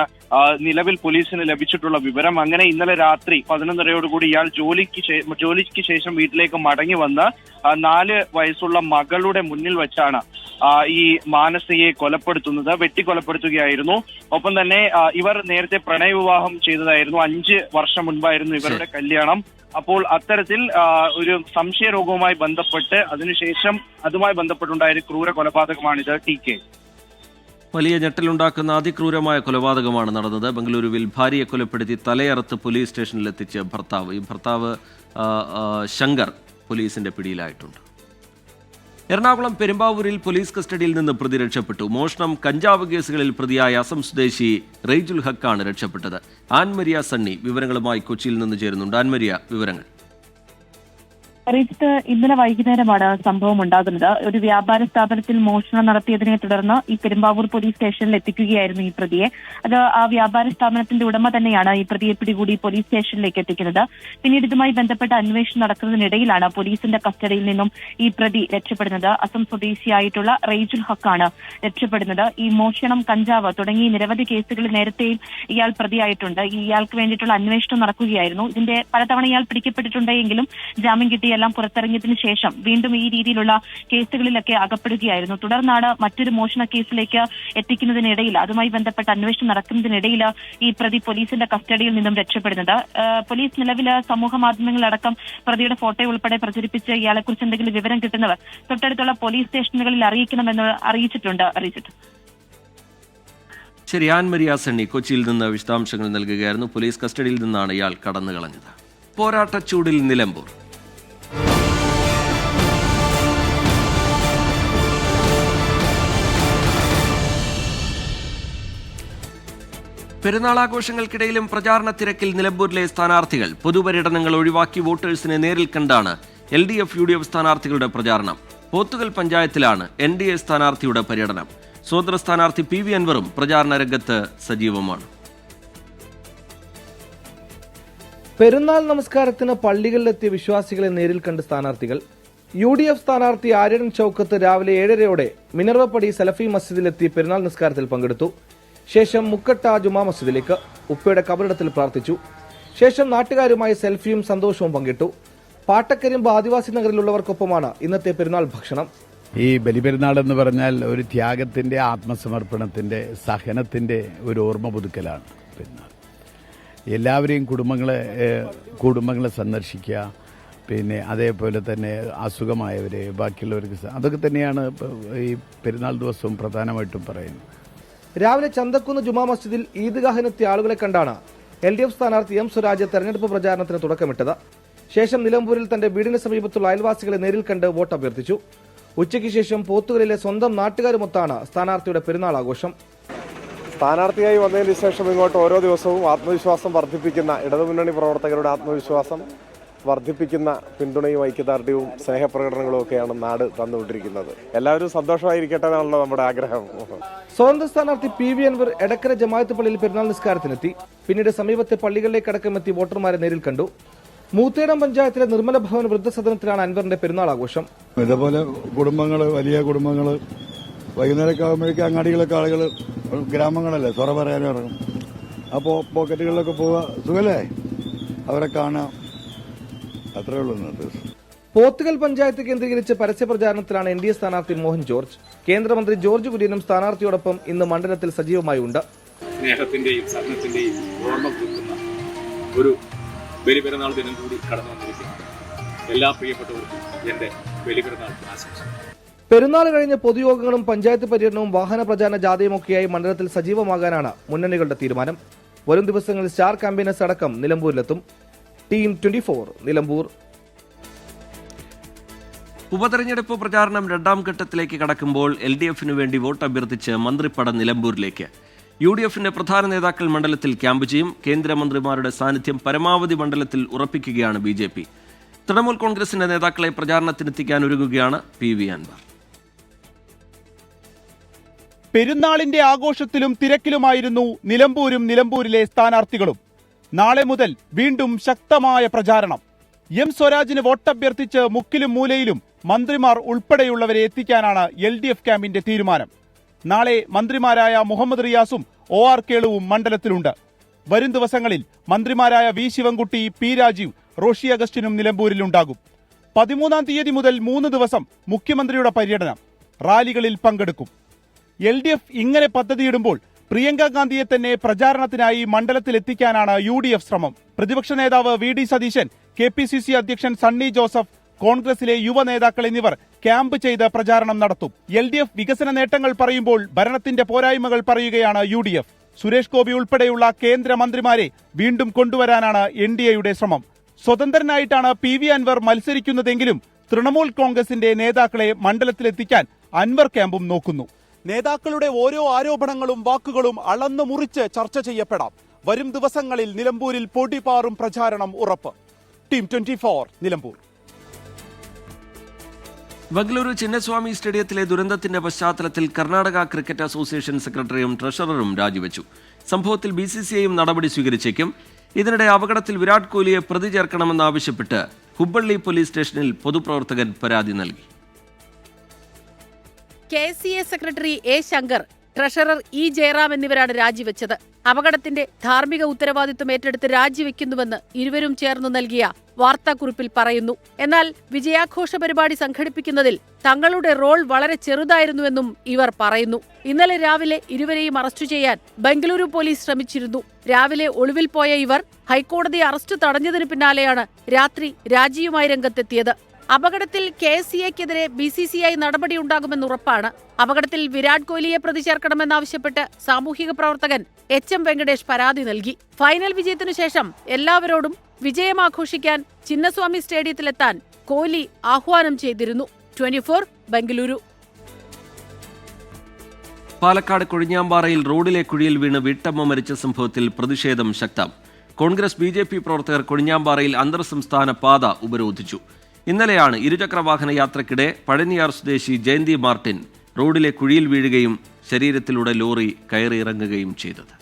നിലവിൽ പോലീസിന് ലഭിച്ചിട്ടുള്ള വിവരം. അങ്ങനെ ഇന്നലെ രാത്രി 11:30 ഇയാൾ ജോലിക്ക് ശേഷം വീട്ടിലേക്ക് മടങ്ങി വന്ന് 4 വയസ്സുള്ള മകളുടെ മുന്നിൽ വെച്ചാണ് ഈ മാനസയെ വെട്ടിക്കൊലപ്പെടുത്തുകയായിരുന്നു. ഒപ്പം തന്നെ ഇവർ നേരത്തെ പ്രണയവിവാഹം ചെയ്തതായിരുന്നു. 5 വർഷം മുൻപായിരുന്നു ഇവരുടെ കല്യാണം. അപ്പോൾ അത്തരത്തിൽ ഒരു സംശയരോഗവുമായി ബന്ധപ്പെട്ട് അതിനുശേഷം അതുമായി ബന്ധപ്പെട്ടുണ്ടായ ഒരു ക്രൂര കൊലപാതകമാണിത്. TK, വലിയ ഞെട്ടലുണ്ടാക്കുന്ന അതിക്രൂരമായ കൊലപാതകമാണ് നടന്നത്. ബംഗളൂരുവിൽ ഭാര്യയെ കൊലപ്പെടുത്തി തലയറുത്ത് പോലീസ് സ്റ്റേഷനിലെത്തിച്ച ഭർത്താവ്. ഈ ഭർത്താവ് ശങ്കർ പോലീസിന്റെ പിടിയിലായിട്ടുണ്ട്. എറണാകുളം പെരുമ്പാവൂരിൽ പോലീസ് കസ്റ്റഡിയിൽ നിന്ന് പ്രതി രക്ഷപ്പെട്ടു. മോഷണം, കഞ്ചാവ് കേസുകളിൽ പ്രതിയായ അസം സ്വദേശി റെയ്ജുൽ ഹക്കാണ് രക്ഷപ്പെട്ടത്. ആൻമരിയ സണ്ണി വിവരങ്ങളുമായി കൊച്ചിയിൽ നിന്ന് ചേരുന്നുണ്ട്. ആൻമരിയ, വിവരങ്ങൾ. ഇന്നലെ വൈകുന്നേരമാണ് സംഭവം ഉണ്ടാകുന്നത്. ഒരു വ്യാപാര സ്ഥാപനത്തിൽ മോഷണം നടത്തിയതിനെ തുടർന്ന് ഈ പെരുമ്പാവൂർ പോലീസ് സ്റ്റേഷനിൽ എത്തിക്കുകയായിരുന്നു ഈ പ്രതിയെ. അത് ആ വ്യാപാര സ്ഥാപനത്തിന്റെ ഉടമ തന്നെയാണ് ഈ പ്രതിയെ പിടികൂടി പോലീസ് സ്റ്റേഷനിലേക്ക് എത്തിക്കുന്നത്. പിന്നീട് ഇതുമായി ബന്ധപ്പെട്ട അന്വേഷണം നടക്കുന്നതിനിടയിലാണ് പോലീസിന്റെ കസ്റ്റഡിയിൽ നിന്നും ഈ പ്രതി രക്ഷപ്പെടുന്നത്. അസം സ്വദേശിയായിട്ടുള്ള റെയ്ജുൽ ഹക്കാണ് രക്ഷപ്പെടുന്നത്. ഈ മോഷണം, കഞ്ചാവ് തുടങ്ങി നിരവധി കേസുകളിൽ നേരത്തെയും ഇയാൾ പ്രതിയായിട്ടുണ്ട്. ഇയാൾക്ക് വേണ്ടിയിട്ടുള്ള അന്വേഷണം നടക്കുകയായിരുന്നു. ഇതിന്റെ പലതവണ ഇയാൾ പിടിക്കപ്പെട്ടിട്ടുണ്ടെങ്കിലും ജാമ്യം കിട്ടിയെല്ലാം പുറത്തിറങ്ങിയതിനു ശേഷം വീണ്ടും ഈ രീതിയിലുള്ള കേസുകളിലൊക്കെ അകപ്പെടുകയായിരുന്നു. തുടർന്നാണ് മറ്റൊരു മോഷണ കേസിലേക്ക് എത്തിക്കുന്നതിനിടയിൽ, അതുമായി ബന്ധപ്പെട്ട അന്വേഷണം നടക്കുന്നതിനിടയിൽ ഈ പ്രതി പോലീസിന്റെ കസ്റ്റഡിയിൽ നിന്നും രക്ഷപ്പെടുന്നത്. പോലീസ് നിലവിൽ സമൂഹ മാധ്യമങ്ങളിലടക്കം പ്രതിയുടെ ഫോട്ടോ ഉൾപ്പെടെ പ്രചരിപ്പിച്ച് ഇയാളെക്കുറിച്ച് എന്തെങ്കിലും വിവരം കിട്ടുന്നവർ തൊട്ടടുത്തുള്ള പോലീസ് സ്റ്റേഷനുകളിൽ അറിയിക്കണമെന്ന് അറിയിച്ചിട്ടുണ്ട്. ശരി, ആൻമരിയ സണ്ണി കൊച്ചിയിൽ നിന്ന് വിശദാംശങ്ങൾ നൽകുകയായിരുന്നു. പോലീസ് കസ്റ്റഡിയിൽ നിന്നാണ് ഇയാൾ കടന്നു കളഞ്ഞത്. പോരാട്ടച്ചൂടിൽ നിലമ്പൂർ. പെരുന്നാളാഘോഷങ്ങൾക്കിടയിലും പ്രചാരണ തിരക്കിൽ നിലമ്പൂരിലെ സ്ഥാനാർത്ഥികൾ. പൊതുപര്യടനങ്ങൾ ഒഴിവാക്കി വോട്ടേഴ്സിനെ നേരിൽ കണ്ടാണ് LDF UDF സ്ഥാനാർത്ഥികളുടെ പ്രചാരണം. പോത്തുകൽ പഞ്ചായത്തിലാണ് NDA സ്ഥാനാർത്ഥിയുടെ പര്യടനം. സ്വതന്ത്ര സ്ഥാനാർത്ഥി PV അൻവറും പ്രചാരണ രംഗത്ത് സജീവമാണ്. പെരുന്നാൾ നമസ്കാരത്തിന് പള്ളികളിലെത്തിയ വിശ്വാസികളെ നേരിൽ കണ്ട് സ്ഥാനാർത്ഥികൾ. UDF സ്ഥാനാർത്ഥി ആര്യൻ ചൌക്കത്ത് രാവിലെ 7:30 മിനർവപ്പടി സലഫി മസ്ജിദിലെത്തി പെരുന്നാൾ നിസ്കാരത്തിൽ പങ്കെടുത്തു. ശേഷം മുക്കട്ട ജുമാ മസ്ജിദിലേക്ക് ഉപ്പയുടെ കബറിടത്തിൽ പ്രാർത്ഥിച്ചു. ശേഷം നാട്ടുകാരുമായി സെൽഫിയും സന്തോഷവും പങ്കിട്ടു. പാട്ടക്കരിമ്പ് ആദിവാസി നഗറിലുള്ളവർക്കൊപ്പമാണ് ഇന്നത്തെ പെരുന്നാൾ ഭക്ഷണം. ഈ ബലിപെരുന്നാൾ എന്ന് പറഞ്ഞാൽ ഒരു ത്യാഗത്തിന്റെ, ആത്മസമർപ്പണത്തിന്റെ, സഹനത്തിന്റെ ഒരു ഓർമ്മ പുതുക്കലാണ് പെരുന്നാൾ. എല്ലാവരെയും കുടുംബങ്ങളെ സന്ദർശിക്കുക, പിന്നെ അതേപോലെ തന്നെ അസുഖമായവരെ, ബാക്കിയുള്ളവർക്ക്, അതൊക്കെ തന്നെയാണ് ഈ പെരുന്നാൾ ദിവസവും പ്രധാനമായിട്ടും പറയുന്നത്. രാവിലെ ചന്തക്കുന്ന് ജുമാ മസ്ജിദിൽ ഈദ്ഗാഹിനെത്തിയ ആളുകളെ കണ്ടാണ് LDF സ്ഥാനാർത്ഥി M സ്വരാജ് തെരഞ്ഞെടുപ്പ് പ്രചാരണത്തിന് തുടക്കമിട്ടത്. ശേഷം നിലമ്പൂരിൽ തന്റെ വീടിന് സമീപത്തുള്ള അയൽവാസികളെ നേരിൽ കണ്ട് വോട്ട് അഭ്യർത്ഥിച്ചു. ഉച്ചയ്ക്ക് ശേഷം പോത്തുകലിലെ സ്വന്തം നാട്ടുകാരുമൊത്താണ് സ്ഥാനാർത്ഥിയുടെ പെരുന്നാൾ ആഘോഷം. സ്ഥാനാർത്ഥിയായി വന്നതിന് ശേഷം ഇങ്ങോട്ട് ഓരോ ദിവസവും ആത്മവിശ്വാസം വർദ്ധിപ്പിക്കുന്ന ഇടതുമുന്നണി പ്രവർത്തകരുടെ ആത്മവിശ്വാസം വർദ്ധിപ്പിക്കുന്ന പിന്തുണയും ഐക്യദാർഢ്യവും സ്നേഹപ്രകടനങ്ങളും ഒക്കെയാണ് നാട് തന്നുകൊണ്ടിരിക്കുന്നത്. എല്ലാവരും സന്തോഷമായിരിക്കട്ടെ എന്നാണല്ലോ നമ്മുടെ ആഗ്രഹം. സ്വതന്ത്ര സ്ഥാനാർത്ഥി PV അൻവർ എടക്കര ജമാഅത്ത് പള്ളിയിൽ പെരുന്നാൾ നിസ്കാരത്തിനെത്തി. പിന്നീട് സമീപത്തെ പള്ളികളിലേക്ക് അടക്കമെത്തി വോട്ടർമാരെ നേരിൽ കണ്ടു. മൂത്തേടം പഞ്ചായത്തിലെ നിർമ്മല ഭവൻ വൃദ്ധസദനത്തിലാണ് അൻവറിന്റെ പെരുന്നാൾ ആഘോഷം. ഇതേപോലെ വലിയ കുടുംബങ്ങൾ വൈകുന്നേരമൊക്കെ ആകുമ്പോഴേക്കും അങ്ങാടികളൊക്കെ ആളുകൾ, ഗ്രാമങ്ങളല്ലേ, സൊറ പറയാനും ഇറങ്ങും. അപ്പോൾ പോക്കറ്റുകളിലൊക്കെ പോവുക, സുഖല്ലേ, അവരെ കാണാം, അത്രേ ഉള്ളൂ. പോത്തുകൽ പഞ്ചായത്ത് കേന്ദ്രീകരിച്ച് പരസ്യപ്രചാരണത്തിലാണ് NDA സ്ഥാനാർത്ഥി മോഹൻ ജോർജ്. കേന്ദ്രമന്ത്രി ജോർജ് കുര്യനും സ്ഥാനാർത്ഥിയോടൊപ്പം ഇന്ന് മണ്ഡലത്തിൽ സജീവമായി ഉണ്ട്. സ്നേഹത്തിന്റെയും സഹനത്തിന്റെയും ഓർമ്മ പുതുക്കുന്ന ഒരു ബലിപെരുന്നാൾ ദിനം കൂടി കടന്നു വന്നിരിക്കുകയാണ്. എല്ലാ പ്രിയപ്പെട്ടവർക്കും എന്റെ ബലിപെരുന്നാൾ ആശംസ. പെരുന്നാൾ കഴിഞ്ഞ് പൊതുയോഗങ്ങളും പഞ്ചായത്ത് പര്യടനവും വാഹന പ്രചാരണ ജാഥയുമൊക്കെയായി മണ്ഡലത്തിൽ സജീവമാകാനാണ് മുന്നണികളുടെ തീരുമാനം. വരും ദിവസങ്ങളിൽ സ്റ്റാർ ക്യാമ്പയിനേഴ്സ് അടക്കം നിലമ്പൂരിലെത്തും. ടീം 24 നിലമ്പൂർ. ഉപതെരഞ്ഞെടുപ്പ് പ്രചാരണം 2ാം ഘട്ടത്തിലേക്ക് കടക്കുമ്പോൾ LDFിനു വേണ്ടി വോട്ട് അഭ്യർത്ഥിച്ച് മന്ത്രിപ്പട നിലമ്പൂരിലേക്ക്. UDFിന്റെ പ്രധാന നേതാക്കൾ മണ്ഡലത്തിൽ ക്യാമ്പ് ചെയ്യും. കേന്ദ്രമന്ത്രിമാരുടെ സാന്നിധ്യം പരമാവധി മണ്ഡലത്തിൽ ഉറപ്പിക്കുകയാണ് BJP. തൃണമൂൽ കോൺഗ്രസിന്റെ നേതാക്കളെ പ്രചാരണത്തിനെത്തിക്കാൻ ഒരുങ്ങുകയാണ് PV അൻവർ. പെരുന്നാളിന്റെ ആഘോഷത്തിലും തിരക്കിലുമായിരുന്നു നിലമ്പൂരും നിലമ്പൂരിലെ സ്ഥാനാർത്ഥികളും. നാളെ മുതൽ വീണ്ടും ശക്തമായ പ്രചാരണം. M സ്വരാജിന് വോട്ടഭ്യർത്ഥിച്ച് മുക്കിലും മൂലയിലും മന്ത്രിമാർ ഉൾപ്പെടെയുള്ളവരെ എത്തിക്കാനാണ് LDF ക്യാമ്പിന്റെ തീരുമാനം. നാളെ മന്ത്രിമാരായ മുഹമ്മദ് റിയാസും OR കേളുവും മണ്ഡലത്തിലുണ്ട്. വരും ദിവസങ്ങളിൽ മന്ത്രിമാരായ വി ശിവൻകുട്ടി, പി രാജീവ്, റോഷി അഗസ്റ്റിനും നിലമ്പൂരിലുണ്ടാകും. 13-ാം തീയതി മുതൽ 3 ദിവസം മുഖ്യമന്ത്രിയുടെ പര്യടനം. റാലികളിൽ പങ്കെടുക്കും. LDF ഇങ്ങനെ പദ്ധതിയിടുമ്പോൾ പ്രിയങ്ക ഗാന്ധിയെ തന്നെ പ്രചാരണത്തിനായി മണ്ഡലത്തിലെത്തിക്കാനാണ് UDF ശ്രമം. പ്രതിപക്ഷ നേതാവ് VD സതീശൻ, KPCC അധ്യക്ഷൻ സണ്ണി ജോസഫ്, കോൺഗ്രസിലെ യുവ നേതാക്കൾ എന്നിവർ ക്യാമ്പ് ചെയ്ത് പ്രചാരണം നടത്തും. LDF വികസന നേട്ടങ്ങൾ പറയുമ്പോൾ ഭരണത്തിന്റെ പോരായ്മകൾ പറയുകയാണ് UDF. സുരേഷ് ഗോപി ഉൾപ്പെടെയുള്ള കേന്ദ്രമന്ത്രിമാരെ വീണ്ടും കൊണ്ടുവരാനാണ് NDAയുടെ ശ്രമം. സ്വതന്ത്രനായിട്ടാണ് PV അൻവർ മത്സരിക്കുന്നതെങ്കിലും തൃണമൂൽ കോൺഗ്രസിന്റെ നേതാക്കളെ മണ്ഡലത്തിലെത്തിക്കാൻ അൻവർ ക്യാമ്പും നോക്കുന്നു. നേതാക്കളുടെ ഓരോ ആരോപണങ്ങളും വാക്കുകളും അളന്നു മുറിച്ച് ചർച്ച ചെയ്യപ്പെടാം. വരും ദിവസങ്ങളിൽ നിലമ്പൂരിൽ പൊടിപാറും പ്രചാരണം ഉറപ്പ്. ടീം 24 നിലമ്പൂർ. ബംഗളൂരു ചിന്നസ്വാമി സ്റ്റേഡിയത്തിലെ ദുരന്തത്തിന്റെ പശ്ചാത്തലത്തിൽ കർണാടക ക്രിക്കറ്റ് അസോസിയേഷൻ സെക്രട്ടറിയും ട്രഷററും രാജിവെച്ചു. സംഭവത്തിൽ BCCIയും നടപടി സ്വീകരിച്ചേക്കും. ഇതിനിടെ അപകടത്തിൽ വിരാട് കോഹ്ലിയെ പ്രതി ചേർക്കണമെന്നാവശ്യപ്പെട്ട് ഹുബ്ബള്ളി പോലീസ് സ്റ്റേഷനിൽ പൊതുപ്രവർത്തകൻ പരാതി നൽകി. KCA secretary A. Shankar, treasurer E. Jayaram എന്നിവരാണ് രാജിവെച്ചത്. അപകടത്തിന്റെ ധാർമ്മിക ഉത്തരവാദിത്വം ഏറ്റെടുത്ത് രാജിവെക്കുന്നുവെന്ന് ഇരുവരും ചേർന്നു നൽകിയ വാർത്താക്കുറിപ്പിൽ പറയുന്നു. എന്നാൽ വിജയാഘോഷ പരിപാടി സംഘടിപ്പിക്കുന്നതിൽ തങ്ങളുടെ റോൾ വളരെ ചെറുതായിരുന്നുവെന്നും ഇവർ പറയുന്നു. ഇന്നലെ രാവിലെ ഇരുവരെയും അറസ്റ്റ് ചെയ്യാൻ ബംഗളൂരു പോലീസ് ശ്രമിച്ചിരുന്നു. രാവിലെ ഒളിവിൽ പോയ ഇവർ ഹൈക്കോടതി അറസ്റ്റ് തടഞ്ഞതിനു പിന്നാലെയാണ് രാത്രി രാജിയുമായി രംഗത്തെത്തിയത്. അപകടത്തിൽ KCAക്കെതിരെ BCCI നടപടിയുണ്ടാകുമെന്ന് ഉറപ്പാണ്. അപകടത്തിൽ വിരാട് കോഹ്ലിയെ പ്രതി ചേർക്കണമെന്നാവശ്യപ്പെട്ട് സാമൂഹിക പ്രവർത്തകൻ HM വെങ്കടേഷ് പരാതി നൽകി. ഫൈനൽ വിജയത്തിനു ശേഷം എല്ലാവരോടും വിജയം ആഘോഷിക്കാൻ ചിന്നസ്വാമി സ്റ്റേഡിയത്തിലെത്താൻ കോഹ്ലി ആഹ്വാനം ചെയ്തിരുന്നു. 24 ബംഗളൂരു. പാലക്കാട് കൊഴിഞ്ഞാമ്പാറയിൽ റോഡിലെ കുഴിയിൽ വീണ് വീട്ടമ്മ മരിച്ച സംഭവത്തിൽ പ്രതിഷേധം ശക്തം. കോൺഗ്രസ് BJP പ്രവർത്തകർ കൊഴിഞ്ഞാമ്പാറയിൽ അന്തർ സംസ്ഥാന പാത ഉപരോധിച്ചു. ഇന്നലെയാണ് ഇരുചക്രവാഹന യാത്രക്കിടെ പഴനിയാർ സ്വദേശി ജയന്തി മാർട്ടിൻ റോഡിലെ കുഴിയിൽ വീഴുകയും ശരീരത്തിലൂടെ ലോറി കയറിയിറങ്ങുകയും ചെയ്തത്.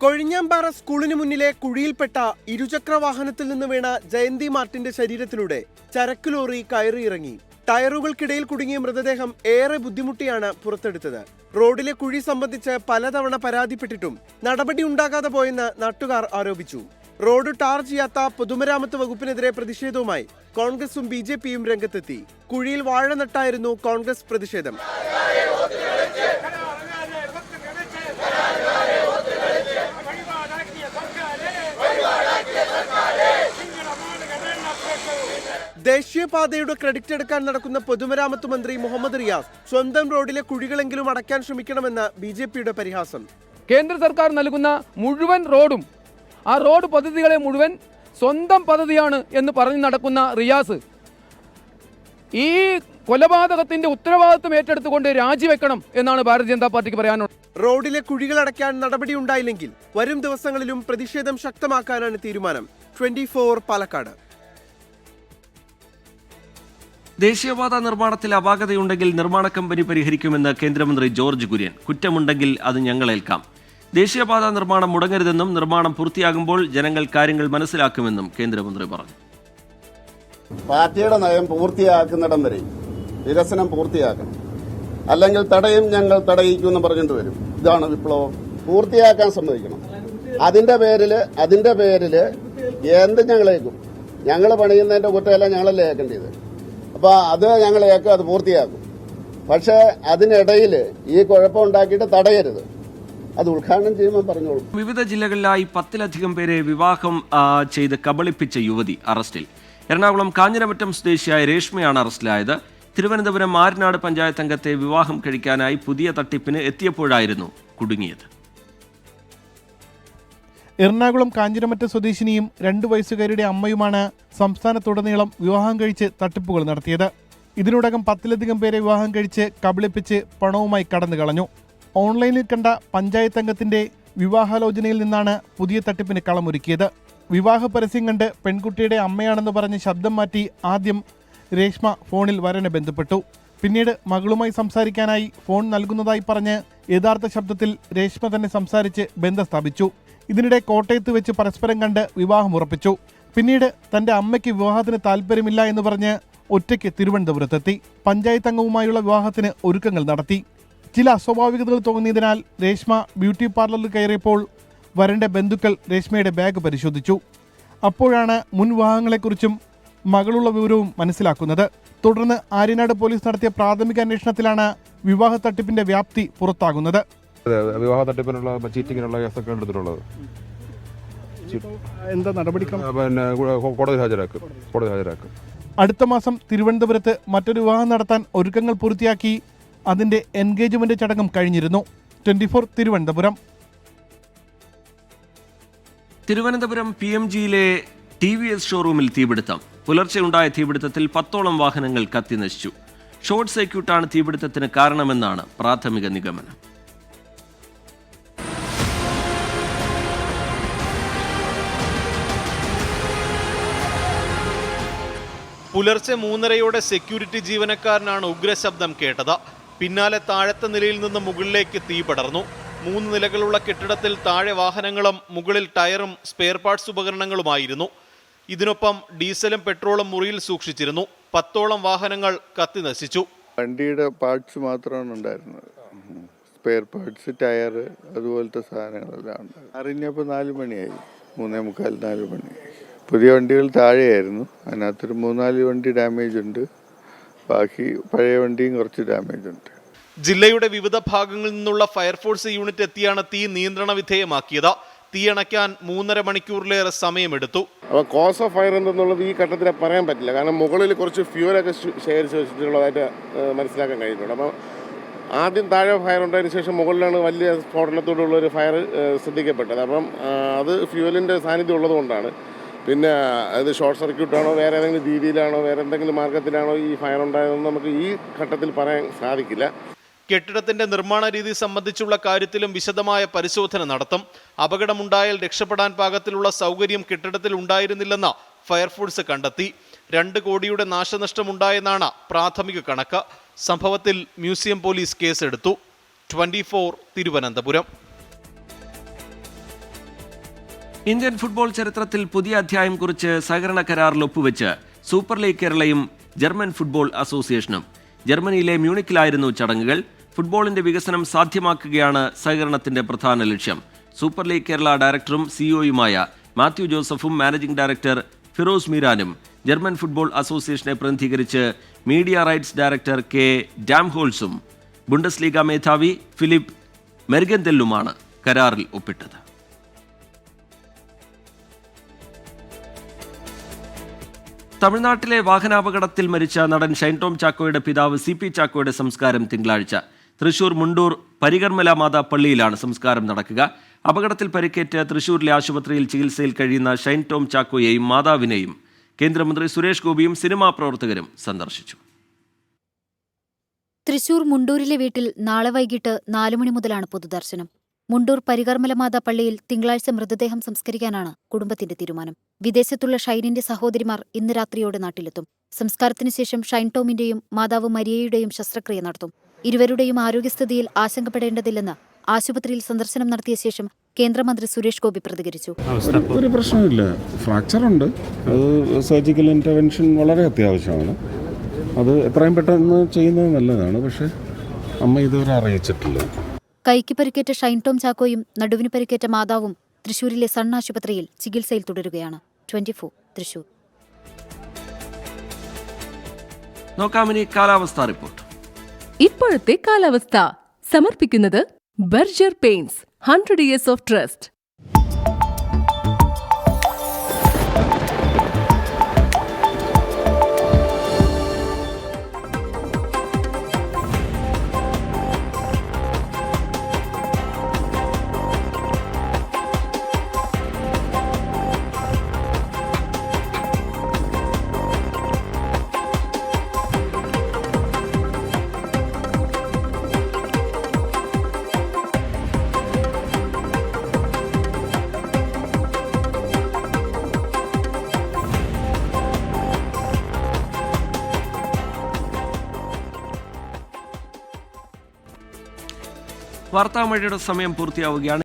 കൊഴിഞ്ഞാമ്പാറ സ്കൂളിന് മുന്നിലെ കുഴിയിൽപ്പെട്ട ഇരുചക്രവാഹനത്തിൽ നിന്ന് വീണ ജയന്തി മാർട്ടിന്റെ ശരീരത്തിലൂടെ ചരക്ക് ലോറി കയറിയിറങ്ങി. ടയറുകൾക്കിടയിൽ കുടുങ്ങിയ മൃതദേഹം ഏറെ ബുദ്ധിമുട്ടിയാണ് പുറത്തെടുത്തത്. റോഡിലെ കുഴി സംബന്ധിച്ച് പലതവണ പരാതിപ്പെട്ടിട്ടും നടപടി ഉണ്ടാകാതെ പോയെന്ന് നാട്ടുകാർ ആരോപിച്ചു. റോഡ് ടാർ ചെയ്യാത്ത പൊതുമരാമത്ത് വകുപ്പിനെതിരെ പ്രതിഷേധവുമായി കോൺഗ്രസും BJPയും രംഗത്തെത്തി. കുഴിയിൽ വാഴ നട്ടായിരുന്നു കോൺഗ്രസ് പ്രതിഷേധം. ദേശീയപാതയുടെ ക്രെഡിറ്റ് എടുക്കാൻ നടക്കുന്ന പൊതുമരാമത്ത് മന്ത്രി മുഹമ്മദ് റിയാസ് സ്വന്തം റോഡിലെ കുഴികളെങ്കിലും അടയ്ക്കാൻ ശ്രമിക്കണമെന്ന് BJPയുടെ പരിഹാസം. കേന്ദ്ര സർക്കാർ നൽകുന്ന മുഴുവൻ റോഡും, ആ റോഡ് പദ്ധതികളെ മുഴുവൻ സ്വന്തം പദ്ധതിയാണ് എന്ന് പറഞ്ഞു നടക്കുന്ന റിയാസ് ഈ കൊലപാതകത്തിന്റെ ഉത്തരവാദിത്വം ഏറ്റെടുത്തുകൊണ്ട് രാജിവെക്കണം എന്നാണ് ഭാരതീയ ജനതാ പാർട്ടിക്ക് പറയാനുള്ളത്. റോഡിലെ കുഴികൾ അടയ്ക്കാൻ നടപടി ഉണ്ടായില്ലെങ്കിൽ വരും ദിവസങ്ങളിലും പ്രതിഷേധം ശക്തമാക്കാനാണ് തീരുമാനം. 24 പാലക്കാട്. ദേശീയപാത നിർമ്മാണത്തിൽ അപാകതയുണ്ടെങ്കിൽ നിർമ്മാണ കമ്പനി പരിഹരിക്കുമെന്ന് കേന്ദ്രമന്ത്രി ജോർജ് കുര്യൻ. കുറ്റമുണ്ടെങ്കിൽ അത് ഞങ്ങളേൽക്കാം. ദേശീയപാത നിർമ്മാണം മുടങ്ങരുതെന്നും നിർമ്മാണം പൂർത്തിയാകുമ്പോൾ ജനങ്ങൾ കാര്യങ്ങൾ മനസ്സിലാക്കുമെന്നും കേന്ദ്രമന്ത്രി പറഞ്ഞു. പാർട്ടിയുടെ നയം പൂർത്തിയാക്കുന്നിടം വരെ വികസനം പൂർത്തിയാക്കണം, അല്ലെങ്കിൽ തടയും, ഞങ്ങൾ തടയിക്കുമെന്ന് പറഞ്ഞിട്ട് വരും. ഇതാണ് വിപ്ലവം. പൂർത്തിയാക്കാൻ സമ്മതിക്കണം. അതിന്റെ പേരില് എന്ത് ഞങ്ങളേക്കും. ഞങ്ങൾ പണിയുന്നതിന്റെ കുറ്റമല്ല ഞങ്ങളല്ലേ ഏക്കേണ്ടത്. അപ്പൊ അത് ഞങ്ങൾ ഏക്കും, അത് പൂർത്തിയാക്കും. പക്ഷെ അതിനിടയിൽ ഈ കുഴപ്പമുണ്ടാക്കിയിട്ട് തടയരുത്. അത് ഉദ്ഘാടനം ചെയ്യുമ്പോൾ പറഞ്ഞോളൂ. വിവിധ ജില്ലകളിലായി 10-ലധികം പേരെ വിവാഹം ചെയ്ത് കബളിപ്പിച്ച യുവതി അറസ്റ്റിൽ. എറണാകുളം കാഞ്ഞിരമറ്റം സ്വദേശിയായ രേഷ്മയാണ് അറസ്റ്റിലായത്. തിരുവനന്തപുരം ആരനാട് പഞ്ചായത്ത് അംഗത്തെ വിവാഹം കഴിക്കാനായി പുതിയ തട്ടിപ്പിന് എത്തിയപ്പോഴായിരുന്നു കുടുങ്ങിയത്. എറണാകുളം കാഞ്ഞിരമറ്റം സ്വദേശിനിയും 2 വയസ്സുകാരുടെ അമ്മയുമാണ് സംസ്ഥാനത്തുടനീളം വിവാഹം കഴിച്ച് തട്ടിപ്പുകൾ നടത്തിയത്. ഇതിനോടകം 10-ലധികം പേരെ വിവാഹം കഴിച്ച് കബളിപ്പിച്ച് പണവുമായി കടന്നു കളഞ്ഞു. ഓൺലൈനിൽ കണ്ട പഞ്ചായത്ത് അംഗത്തിന്റെ വിവാഹാലോചനയിൽ നിന്നാണ് പുതിയ തട്ടിപ്പിന് കളമൊരുക്കിയത്. വിവാഹ പരസ്യം കണ്ട് പെൺകുട്ടിയുടെ അമ്മയാണെന്ന് പറഞ്ഞ് ശബ്ദം മാറ്റി ആദ്യം രേഷ്മ ഫോണിൽ വരനെ ബന്ധപ്പെട്ടു. പിന്നീട് മകളുമായി സംസാരിക്കാനായി ഫോൺ നൽകുന്നതായി പറഞ്ഞ് യഥാർത്ഥ ശബ്ദത്തിൽ രേഷ്മ തന്നെ സംസാരിച്ച് ബന്ധം സ്ഥാപിച്ചു. ഇതിനിടെ കോട്ടയത്ത് വെച്ച് പരസ്പരം കണ്ട് വിവാഹം ഉറപ്പിച്ചു. പിന്നീട് തന്റെ അമ്മയ്ക്ക് വിവാഹത്തിന് താല്പര്യമില്ല എന്ന് പറഞ്ഞ് ഒറ്റയ്ക്ക് തിരുവനന്തപുരത്തെത്തി. പഞ്ചായത്ത് അംഗവുമായുള്ള വിവാഹത്തിന് ഒരുക്കങ്ങൾ നടത്തി. ചില അസ്വാഭാവികതകൾ തോന്നിയതിനാൽ രേഷ്മ ബ്യൂട്ടി പാർലറിൽ കയറിയപ്പോൾ വരന്റെ ബന്ധുക്കൾ രേഷ്മയുടെ ബാഗ് പരിശോധിച്ചു. അപ്പോഴാണ് മുൻ വിവാഹങ്ങളെക്കുറിച്ചും മകളുള്ള വിവരവും മനസ്സിലാക്കുന്നത്. തുടർന്ന് ആര്യനാട് പോലീസ് നടത്തിയ പ്രാഥമിക അന്വേഷണത്തിലാണ് വിവാഹ തട്ടിപ്പിന്റെ വ്യാപ്തി പുറത്താകുന്നത്. വിവാഹ തട്ടിപ്പിനുള്ള ചീറ്റിങ്ങിനുള്ള കേസൊക്കെ എടുത്തിട്ടുള്ളത്. എന്താ നടപടി? പിന്നെ കോടതി ഹാജരാക്കും. അടുത്ത മാസം തിരുവനന്തപുരത്ത് മറ്റൊരു വിവാഹം നടത്താൻ ഒരുക്കങ്ങൾ പൂർത്തിയാക്കി. അതിന്റെ എൻഗേജ്മെന്റ് ചടങ്ങും കഴിഞ്ഞിരുന്നു. 24 തിരുവനന്തപുരം. തിരുവനന്തപുരം PMGയിലെ TVS ഷോറൂമിൽ തീപിടുത്തം. പുലർച്ചെ ഉണ്ടായ തീപിടുത്തത്തിൽ 10ഓളം വാഹനങ്ങൾ കത്തിനശിച്ചു. ഷോർട്ട് സർക്യൂട്ടാണ് തീപിടുത്തത്തിന് കാരണമെന്നാണ് പ്രാഥമിക നിഗമനം. പുലർച്ചെ 3:30 സെക്യൂരിറ്റി ജീവനക്കാരനാണ് ഉഗ്രശബ്ദം കേട്ടത്. പിന്നാലെ താഴത്തെ നിലയിൽ നിന്ന് മുകളിലേക്ക് തീ പടർന്നു. 3 നിലകളുള്ള കെട്ടിടത്തിൽ താഴെ വാഹനങ്ങളും മുകളിൽ ടയറും സ്പെയർ പാർട്സ് ഉപകരണങ്ങളുമായിരുന്നു. ഇതിനൊപ്പം ഡീസലും പെട്രോളും മുറിയിൽ സൂക്ഷിച്ചിരുന്നു. 10ഓളം വാഹനങ്ങൾ കത്തി നശിച്ചു. വണ്ടിയുടെ പാർട്സ് മാത്രമാണ് ഉണ്ടായിരുന്നത്. സ്പെയർ പാർട്സ്, ടയർ, അതുപോലത്തെ സാധനങ്ങളെല്ലാം ഉണ്ട്. അറിഞ്ഞപ്പോൾ 4 മണിയായി, 3:45, 4 മണിയായി. പുതിയ വണ്ടികൾ താഴെയായിരുന്നു. അതിനകത്തൊരു 3-4 വണ്ടി ഡാമേജ് ഉണ്ട്. ബാക്കി പഴയ വണ്ടിയും കുറച്ച് ഡാമേജ് ഉണ്ട്. ജില്ലയുടെ വിവിധ ഭാഗങ്ങളിൽ നിന്നുള്ള ഫയർഫോഴ്സ് യൂണിറ്റ് എത്തിയാണ് തീ നിയന്ത്രണ വിധേയമാക്കിയത്. തീയണയ്ക്കാൻ 3.5 മണിക്കൂറിലേറെ സമയമെടുത്തു. അപ്പോൾ കോസ് ഓഫ് ഫയർ എന്തെന്നുള്ളത് ഈ ഘട്ടത്തിൽ പറയാൻ പറ്റില്ല. കാരണം മുകളിൽ കുറച്ച് ഫ്യൂലൊക്കെ ശേഖരിച്ച് വെച്ചിട്ടുള്ളതായിട്ട് മനസ്സിലാക്കാൻ കഴിഞ്ഞിട്ടുണ്ട്. അപ്പം ആദ്യം താഴെ ഫയർ ഉണ്ടായതിനു ശേഷം മുകളിലാണ് വലിയ സ്ഫോടനത്തോടുള്ള ഒരു ഫയർ ശ്രദ്ധിക്കപ്പെട്ടത്. അപ്പം അത് ഫ്യൂവലിൻ്റെ സാന്നിധ്യം ഉള്ളതുകൊണ്ടാണ്. പിന്നെ അത് ഷോർട്ട് സർക്യൂട്ടാണോ, വേറെ ഏതെങ്കിലും രീതിയിലാണോ, വേറെ എന്തെങ്കിലും മാർഗത്തിലാണോ ഈ ഫയർ ഉണ്ടായതെന്ന് നമുക്ക് ഈ ഘട്ടത്തിൽ പറയാൻ സാധിക്കില്ല. കെട്ടിടത്തിന്റെ നിർമ്മാണ രീതി സംബന്ധിച്ചുള്ള കാര്യത്തിലും വിശദമായ പരിശോധന നടത്തും. അപകടമുണ്ടായാൽ രക്ഷപ്പെടാൻ പാകത്തിലുള്ള സൗകര്യം കെട്ടിടത്തിൽ ഉണ്ടായിരുന്നില്ലെന്ന് ഫയർഫോഴ്സ് കണ്ടെത്തി. 2 കോടിയുടെ നാശനഷ്ടമുണ്ടായെന്നാണ് പ്രാഥമിക കണക്ക്. സംഭവത്തിൽ മ്യൂസിയം പോലീസ് കേസെടുത്തു. 24 തിരുവനന്തപുരം. ഇന്ത്യൻ ഫുട്ബോൾ ചരിത്രത്തിൽ പുതിയ അധ്യായം കുറിച്ച് സഹകരണ കരാറിൽ ഒപ്പുവെച്ച് സൂപ്പർ ലീഗ് കേരളയും ജർമ്മൻ ഫുട്ബോൾ അസോസിയേഷനും. ജർമ്മനിയിലെ മ്യൂണിക്കിലായിരുന്നു ചടങ്ങുകൾ. ഫുട്ബോളിന്റെ വികസനം സാധ്യമാക്കുകയാണ് സഹകരണത്തിന്റെ പ്രധാന ലക്ഷ്യം. സൂപ്പർ ലീഗ് കേരള ഡയറക്ടറും സിഇഒയുമായ മാത്യു ജോസഫും മാനേജിംഗ് ഡയറക്ടർ ഫിറോസ് മീരാനും ജർമ്മൻ ഫുട്ബോൾ അസോസിയേഷനെ പ്രതിനിധീകരിച്ച് മീഡിയ റൈറ്റ്സ് ഡയറക്ടർ കെ ഡാംഹോൾസും ബുണ്ടസ് ലീഗ മേധാവി ഫിലിപ്പ് മെർഗന്തെല്ലുമാണ് കരാറിൽ ഒപ്പിട്ടത്. തമിഴ്നാട്ടിലെ വാഹനാപകടത്തിൽ മരിച്ച നടൻ ഷൈൻ ടോം ചാക്കോയുടെ പിതാവ് CP ചാക്കോയുടെ സംസ്കാരം തിങ്കളാഴ്ച തൃശൂർ മുണ്ടൂർ പരികർമ്മല മാതാ പള്ളിയിലാണ് സംസ്കാരം നടക്കുക. അപകടത്തിൽ പരിക്കേറ്റ് തൃശൂരിലെ ആശുപത്രിയിൽ ചികിത്സയിൽ കഴിയുന്ന ഷൈൻ ടോം ചാക്കോയെയും മാതാവിനെയും കേന്ദ്രമന്ത്രി സുരേഷ് ഗോപിയും സിനിമാ പ്രവർത്തകരും സന്ദർശിച്ചു. തൃശൂർ മുണ്ടൂരിലെ വീട്ടിൽ നാളെ വൈകിട്ട് 4 മണി മുതലാണ് പൊതുദർശനം. മുണ്ടൂർ പരികർമ്മലമാത പള്ളിയിൽ തിങ്കളാഴ്ച മൃതദേഹം സംസ്കരിക്കാനാണ് കുടുംബത്തിന്റെ തീരുമാനം. വിദേശത്തുള്ള ഷൈനിന്റെ സഹോദരിമാർ ഇന്ന് രാത്രിയോടെ നാട്ടിലെത്തും. സംസ്കാരത്തിനു ശേഷം ഷൈൻ ടോമിന്റെയും മാതാവ് മരിയയുടെയും ശസ്ത്രക്രിയ നടത്തും. ഇരുവരുടെയും ആരോഗ്യസ്ഥിതിയിൽ ആശങ്കപ്പെടേണ്ടതില്ലെന്ന് ആശുപത്രിയിൽ സന്ദർശനം നടത്തിയ ശേഷം കേന്ദ്രമന്ത്രി സുരേഷ് ഗോപി പ്രതികരിച്ചു. ഒരു പ്രശ്നമില്ല, ഫ്രാക്ചർ ഉണ്ട്. അത് സർജിക്കൽ ഇന്റർവെൻഷൻ വളരെ അത്യാവശ്യമാണ്. അത് എത്രയും പെട്ടെന്ന് ചെയ്യുന്നത് നല്ലതാണ്. പക്ഷെ അമ്മ ഇതുവരെ അറിയിച്ചിട്ടില്ല. കൈക്ക് പരിക്കേറ്റ ഷൈൻ ടോം ചാക്കോയും നടുവിന് പരിക്കേറ്റ മാതാവും തൃശൂരിലെ സൺ ആശുപത്രിയിൽ ചികിത്സയിൽ തുടരുകയാണ്. 24 തൃശൂർ. നോക്കാമിനി കാലാവസ്ഥാ റിപ്പോർട്ട്. ഇപ്പോഴത്തെ കാലാവസ്ഥ സമർപ്പിക്കുന്നത് Berger paints 100 years of trust. വാർത്താമഴയുടെ സമയം പൂർത്തിയാവുകയാണ്.